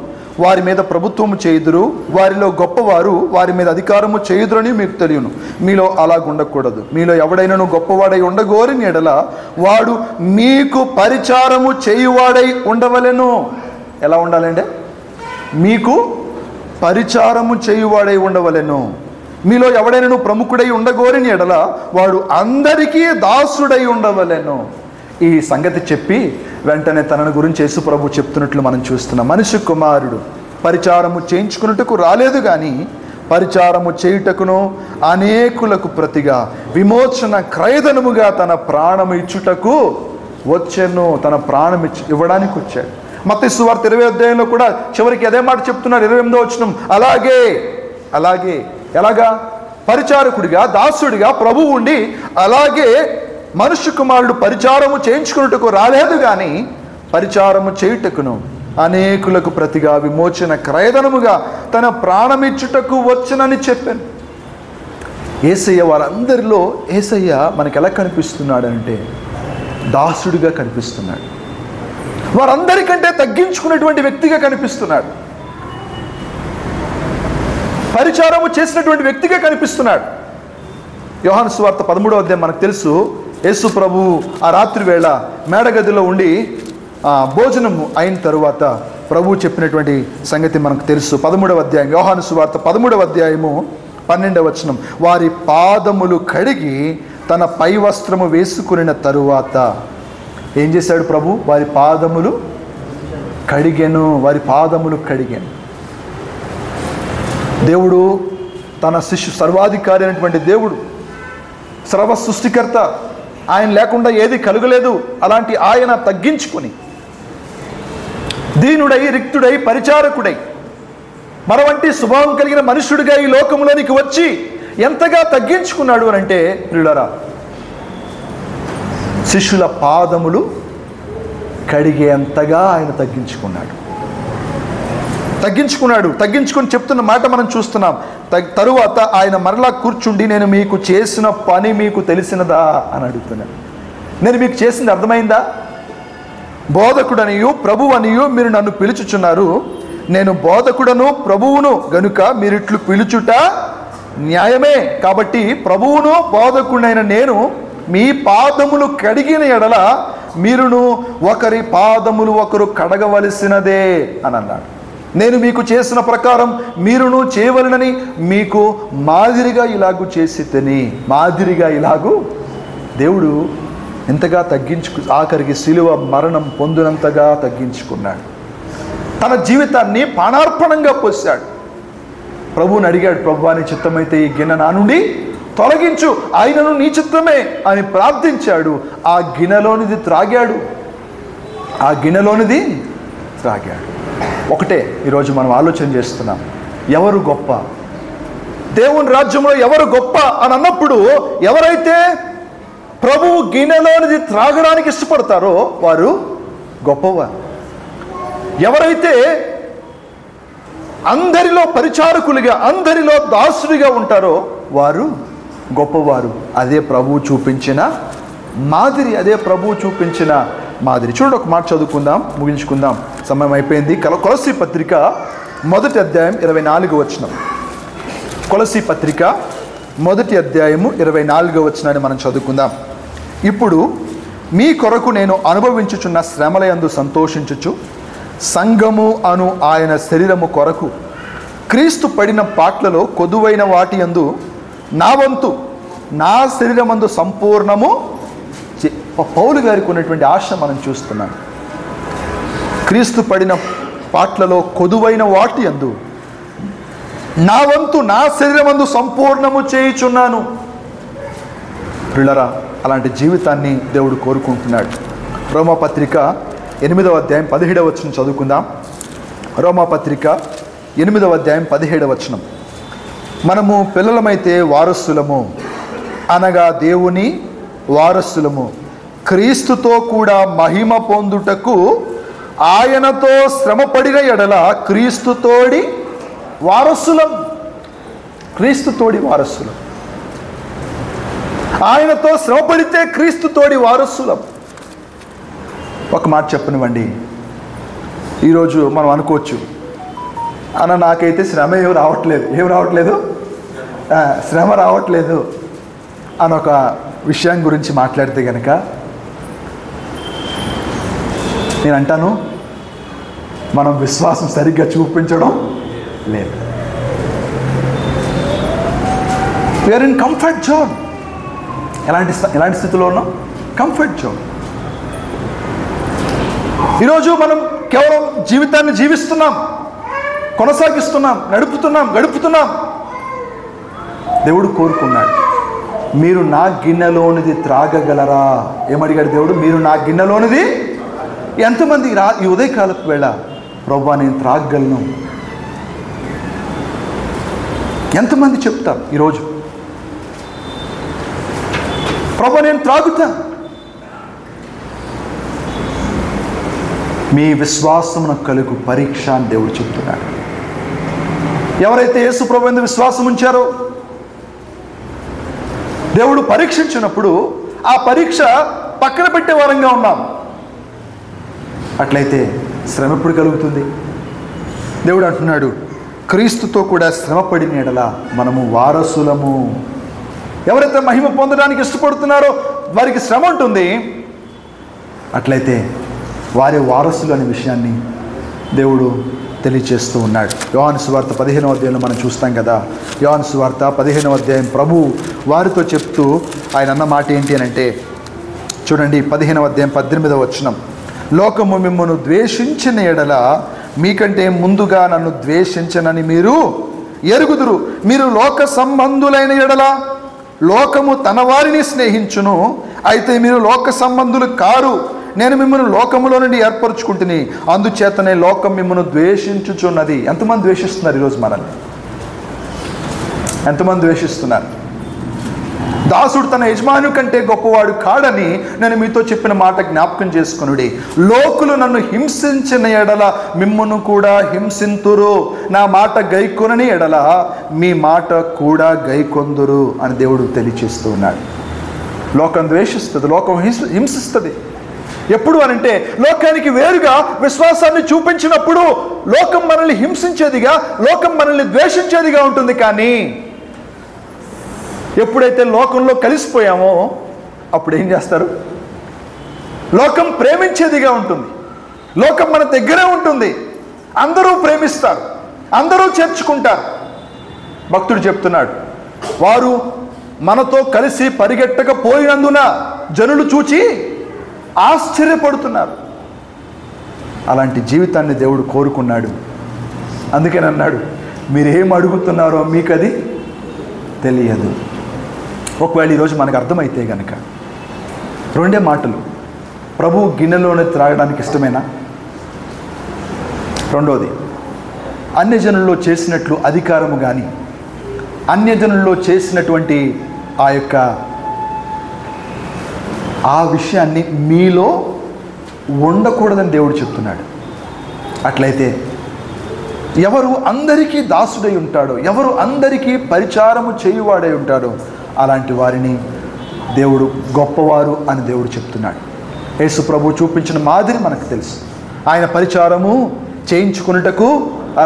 వారి మీద ప్రభుత్వము చేయుదురు, వారిలో గొప్పవారు వారి మీద అధికారము చేయుదురని మీకు తెలియను. మీలో అలాగుండకూడదు. మీలో ఎవడైనాను గొప్పవాడై ఉండగోరిన ఎడల వాడు మీకు పరిచారము చేయువాడై ఉండవలెను. ఎలా ఉండాలంటే, మీకు పరిచారము చేయువాడై ఉండవలెను. మీలో ఎవడైనా ప్రముఖుడై ఉండగోరిన ఎడల వాడు అందరికీ దాసుడై ఉండవలెను. ఈ సంగతి చెప్పి వెంటనే తనను గురించి యేసు ప్రభు చెప్తున్నట్లు మనం చూస్తున్నాం. మనిషి కుమారుడు పరిచారము చేయించుకున్నట్టుకు రాలేదు, కానీ పరిచారము చేయుటకును అనేకులకు ప్రతిగా విమోచన క్రయధనముగా తన ప్రాణము ఇచ్చుటకు వచ్చెను. తన ప్రాణం ఇవ్వడానికి వచ్చాడు. మత్తయి సువార్త 20వ అధ్యాయంలో కూడా చివరికి అదే మాట చెప్తున్నారు. 28వ వచనం, అలాగే ఎలాగా? పరిచారకుడిగా, దాసుడిగా ప్రభువు ఉండి, అలాగే మనుష్య కుమారుడు పరిచారము చేయించుకున్నట్టుకు రాలేదు, కానీ పరిచారము చేయుటకును అనేకులకు ప్రతిగా విమోచన క్రయధనముగా తన ప్రాణమిచ్చుటకు వచ్చనని చెప్పాను. యేసయ్య వారందరిలో యేసయ్య మనకు ఎలా కనిపిస్తున్నాడంటే దాసుడిగా కనిపిస్తున్నాడు. వారందరికంటే తగ్గించుకున్నటువంటి వ్యక్తిగా కనిపిస్తున్నాడు. పరిచారము చేసినటువంటి వ్యక్తిగా కనిపిస్తున్నాడు. యోహాను సువార్త 13వ అధ్యాయం మనకు తెలుసు. యేసు ప్రభు ఆ రాత్రి వేళ మేడగదిలో ఉండి భోజనము అయిన తరువాత ప్రభువు చెప్పినటువంటి సంగతి మనకు తెలుసు. 13వ అధ్యాయం, యోహాను సువార్త 13వ అధ్యాయము 12వ వచనం. వారి పాదములు కడిగి తన పై వస్త్రము వేసుకున్న తరువాత ఏం చేశాడు ప్రభు? వారి పాదములు కడిగాను. వారి పాదములు కడిగాను. దేవుడు తన సర్వాధికారి అయినటువంటి దేవుడు, సర్వ సృష్టికర్త, ఆయన లేకుండా ఏది కలుగలేదు. అలాంటి ఆయన తగ్గించుకొని దీనుడై, రిక్తుడై, పరిచారకుడై, మన వంటి స్వభావం కలిగిన మనుష్యుడిగా ఈ లోకంలోనికి వచ్చి ఎంతగా తగ్గించుకున్నాడు అని అంటే, ప్రియులారా, శిష్యుల పాదములు కడిగేంతగా ఆయన తగ్గించుకుని చెప్తున్న మాట మనం చూస్తున్నాం. తరువాత ఆయన మరలా కూర్చుండి, నేను మీకు చేసిన పని మీకు తెలిసినదా అని అడుగుతున్నాను. నేను మీకు చేసింది అర్థమైందా? బోధకుడనియు ప్రభు అనియు మీరు నన్ను పిలుచుచున్నారు. నేను బోధకుడను ప్రభువును గనుక మీరిట్లు పిలుచుట న్యాయమే. కాబట్టి ప్రభువును బోధకుడైన నేను మీ పాదములు కడిగిన ఎడల మీరును ఒకరి పాదములు ఒకరు కడగవలసినదే అని అన్నాడు. నేను మీకు చేసిన ప్రకారం మీరును చేయవలనని మీకు మాదిరిగా ఇలాగూ చేసి తిని. మాదిరిగా ఇలాగూ దేవుడు ఎంతగా ఆఖరికి శిలువ మరణం పొందినంతగా తగ్గించుకున్నాడు. తన జీవితాన్ని ప్రాణార్పణంగా పోశాడు. ప్రభువుని అడిగాడు, ప్రభువా నీ చిత్తమైతే ఈ గిన్నె నా నుండి తొలగించు, ఆయనను నీ చిత్తమే అని ప్రార్థించాడు. ఆ గిన్నెలోనిది త్రాగాడు. ఒకటే ఈరోజు మనం ఆలోచన చేస్తున్నాం, ఎవరు గొప్ప? దేవుని రాజ్యంలో ఎవరు గొప్ప అని అన్నప్పుడు, ఎవరైతే ప్రభువు గిన్నెలోనిది త్రాగడానికి ఇష్టపడతారో వారు గొప్పవారు. ఎవరైతే అందరిలో పరిచారకులుగా, అందరిలో దాసుడిగా ఉంటారో వారు గొప్పవారు. అదే ప్రభువు చూపించిన మాదిరి. చూడండి, ఒక మాట చదువుకుందాం, ముగించుకుందాం, సమయం అయిపోయింది. కొలస్సీ పత్రిక 1వ అధ్యాయం 24వ వచనం. కొలస్సీ పత్రిక 1వ అధ్యాయము 24వ వచనాన్ని మనం చదువుకుందాం. ఇప్పుడు మీ కొరకు నేను అనుభవించుచున్న శ్రమలయందు సంతోషించుచు సంఘము అను ఆయన శరీరము కొరకు క్రీస్తు పడిన పాట్లలో కొదువైన వాటి యందు నా వంతు నా శరీరమందు సంపూర్ణము. పౌలు గారికి ఉన్నటువంటి ఆశ మనం చూస్తున్నాం. క్రీస్తు పడిన పాట్లలో కొదువైన వాటి యందు నా వంతు నా శరీరమందు సంపూర్ణము చేయుచున్నాను. ప్రియులారా, అలాంటి జీవితాన్ని దేవుడు కోరుకుంటున్నాడు. రోమాపత్రిక 8వ అధ్యాయం 17వ వచనం చదువుకుందాం. రోమాపత్రిక 8వ అధ్యాయం 17వ వచనం. మనము పిల్లలమైతే వారసులము, అనగా దేవుని వారసులము, క్రీస్తుతో కూడా మహిమ పొందుటకు ఆయనతో శ్రమపడిన ఎడల క్రీస్తుతోడి వారసులం. ఆయనతో శ్రమపడితే క్రీస్తుతోడి వారసులం. ఒక మాట చెప్పనివ్వండి, ఈరోజు మనం అనుకోవచ్చు, అన్న నాకైతే శ్రమ ఏం రావట్లేదు అని ఒక విషయం గురించి మాట్లాడితే కనుక నేను అంటాను, మనం విశ్వాసం సరిగ్గా చూపించడం లేదు. We are in comfort zone. ఎలాంటి స్థితిలో ఉన్నాం? Comfort zone. ఈరోజు మనం కేవలం జీవితాన్ని జీవిస్తున్నాం, కొనసాగిస్తున్నాం, గడుపుతున్నాం. దేవుడు కోరుకున్నాడు, మీరు నా గిన్నెలోనిది త్రాగగలరా? ఏమడిగాడు దేవుడు? మీరు నా గిన్నెలోనిది. ఎంతమంది ఈ ఉదయకాలపు వేళ ప్రభువా నేను త్రాగగలను? ఎంతమంది చెప్తారు ఈరోజు, ప్రభువా నేను త్రాగుతా? మీ విశ్వాసమునకు కలుగు పరీక్ష అని దేవుడు చెప్తున్నాడు. ఎవరైతే యేసు ప్రభువు యందు విశ్వాసం ఉంచారో దేవుడు పరీక్షించినప్పుడు ఆ పరీక్ష పక్కన పెట్టే వారంగా ఉన్నాం. అట్లయితే శ్రమ ఎప్పుడు కలుగుతుంది? దేవుడు అంటున్నాడు, క్రీస్తుతో కూడా శ్రమపడిన ఎడల మనము వారసులము. ఎవరైతే మహిమ పొందడానికి ఇష్టపడుతున్నారో వారికి శ్రమ ఉంటుంది. అట్లయితే వారి వారసులు అనే విషయాన్ని దేవుడు తెలియచేస్తూ ఉన్నాడు. యోహాను సువార్త 15వ అధ్యాయంలో మనం చూస్తాం కదా. యోహాను సువార్త 15వ అధ్యాయం ప్రభు వారితో చెప్తూ ఆయన అన్న మాట ఏంటి అని అంటే, చూడండి 15వ అధ్యాయం 18వ వచనం, లోకము మిమ్మల్ని ద్వేషించిన ఎడల మీకంటే ముందుగా నన్ను ద్వేషించనని మీరు ఎరుగుదురు. మీరు లోక సంబంధులైన ఎడల లోకము తన వారిని స్నేహించును, అయితే మీరు లోక సంబంధులు కారు, నేను మిమ్మల్ని లోకములో నుండి ఏర్పరచుకుంటుని, అందుచేతనే లోకం మిమ్మల్ని ద్వేషించుచున్నది. ఎంతమంది ద్వేషిస్తున్నారు ఈరోజు మనల్ని? ఎంతమంది ద్వేషిస్తున్నారు? దాసుడు తన యజమాని కంటే గొప్పవాడు కాడని నేను మీతో చెప్పిన మాట జ్ఞాపకం చేసుకొనుడి. లోకులు నన్ను హింసించిన ఎడల మిమ్మును కూడా హింసింతురు, నా మాట గైకొనని ఎడల మీ మాట కూడా గైకొందురు అని దేవుడు తెలియచేస్తూ ఉన్నాడు. లోకం ద్వేషిస్తుంది, లోకం హింసిస్తుంది. ఎప్పుడు అనంటే లోకానికి వేరుగా విశ్వాసాన్ని చూపించినప్పుడు లోకం మనల్ని హింసించేదిగా, లోకం మనల్ని ద్వేషించేదిగా ఉంటుంది. కానీ ఎప్పుడైతే లోకంలో కలిసిపోయామో అప్పుడు ఏం చేస్తారు? లోకం ప్రేమించేదిగా ఉంటుంది, లోకం మన దగ్గరే ఉంటుంది, అందరూ ప్రేమిస్తారు, అందరూ చేర్చుకుంటారు. భక్తుడు చెప్తున్నాడు, వారు మనతో కలిసి పరిగెట్టకపోయినందున జనులు చూచి ఆశ్చర్యపడుతున్నారు. అలాంటి జీవితాన్ని దేవుడు కోరుకున్నాడు. అందుకని అన్నాడు, మీరేం అడుగుతున్నారో మీకు అది తెలియదు. ఒకవేళ ఈరోజు మనకు అర్థమైతే గనక రెండే మాటలు, ప్రభు గిన్నెలోనే త్రాగడానికి ఇష్టమేనా? రెండోది, అన్యజనుల్లో చేసినట్లు అధికారము కానీ అన్యజనుల్లో చేసినటువంటి ఆ విషయాన్ని మీలో ఉండకూడదని దేవుడు చెప్తున్నాడు. అట్లయితే ఎవరు అందరికీ దాసుడై ఉంటాడో, ఎవరు అందరికీ పరిచారము చేయువాడై ఉంటాడో అలాంటి వారిని దేవుడు గొప్పవారు అని దేవుడు చెప్తున్నాడు. యేసు ప్రభు చూపించిన మాదిరి మనకు తెలుసు. ఆయన పరిచారము చేయించుకున్నటకు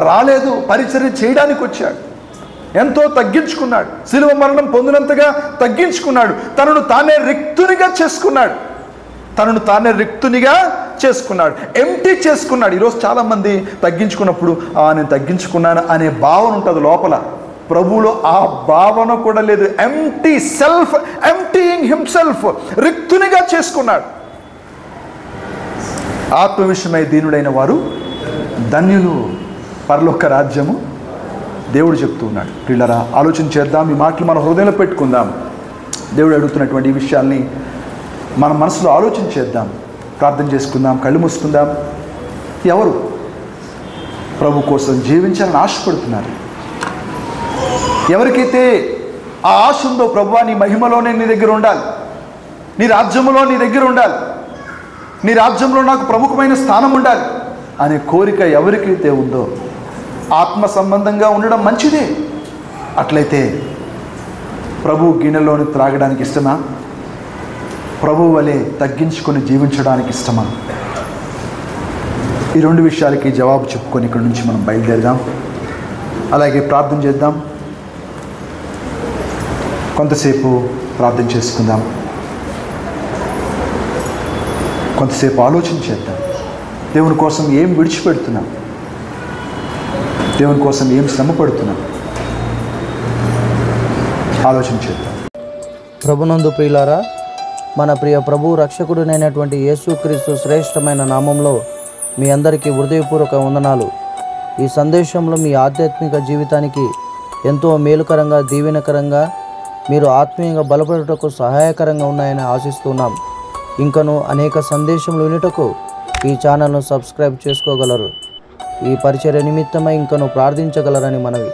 రాలేదు, పరిచర్య చేయడానికి వచ్చాడు. ఎంతో తగ్గించుకున్నాడు, శిలువ మరణం పొందినంతగా తగ్గించుకున్నాడు, తనను తానే రిక్తునిగా చేసుకున్నాడు, ఎంటీ చేసుకున్నాడు. ఈరోజు చాలామంది తగ్గించుకున్నప్పుడు నేను తగ్గించుకున్నాను అనే భావన ఉంటుంది లోపల. ప్రభువులో ఆ భావన కూడా లేదు. ఎంప్టీయింగ్ హిమ్సెల్ఫ్, రిక్తునిగా చేసుకున్నాడు. ఆత్మ విషయమై దీనుడైన వారు ధన్యులు, పరలోక రాజ్యము దేవుడు చెప్తూ ఉన్నాడు. పిల్లరా, ఆలోచన చేద్దాం, ఈ మాటలు మన హృదయంలో పెట్టుకుందాం. దేవుడు అడుగుతున్నటువంటి ఈ విషయాల్ని మన మనసులో ఆలోచన చేద్దాం, ప్రార్థన చేసుకుందాం, కళ్ళు మూసుకుందాం. ఎవరు ప్రభు కోసం జీవించాలని ఆశపడుతున్నారు? ఎవరికైతే ఆ ఆశ ఉందో, ప్రభువా నీ మహిమలోనే నీ దగ్గర ఉండాలి, నీ రాజ్యంలో నీ దగ్గర ఉండాలి, నీ రాజ్యంలో నాకు ప్రముఖమైన స్థానం ఉండాలి అనే కోరిక ఎవరికైతే ఉందో, ఆత్మ సంబంధంగా ఉండడం మంచిదే. అట్లయితే ప్రభు గిన్నెలోని త్రాగడానికి ఇష్టమా? ప్రభు వలె తగ్గించుకొని జీవించడానికి ఇష్టమా? ఈ రెండు విషయాలకి జవాబు చెప్పుకొని ఇక్కడి నుంచి మనం బయలుదేరదాం. అలాగే ప్రార్థన చేద్దాం. కొంతసేపు ప్రార్థన చేసుకుందాం, కొంతసేపు ఆలోచన చేద్దాం. దేవుని కోసం ఏం విడిచిపెడుతున్నాం, దేవుని కోసం ఏం శ్రమ పడుతున్నాం, ఆలోచన చేద్దాం. ప్రభునందు ప్రియులారా, మన ప్రియ ప్రభు రక్షకుడునైనటువంటి యేసుక్రీస్తు శ్రేష్టమైన నామంలో మీ అందరికీ హృదయపూర్వక వందనాలు. ఈ సందేశంలో మీ ఆధ్యాత్మిక జీవితానికి ఎంతో మేలుకరంగా, దీవెనకరంగా, మీరు ఆత్మీయంగా బలపడుటకు సహాయకరంగా ఉన్నాయని ఆశిస్తున్నాం. ఇంకను అనేక సందేశములు వినుటకు ఈ ఛానల్ను సబ్స్క్రైబ్ చేసుకోగలరు. ఈ పరిచర్య నిమిత్తమై ఇంకను ప్రార్థించగలరని మనవి.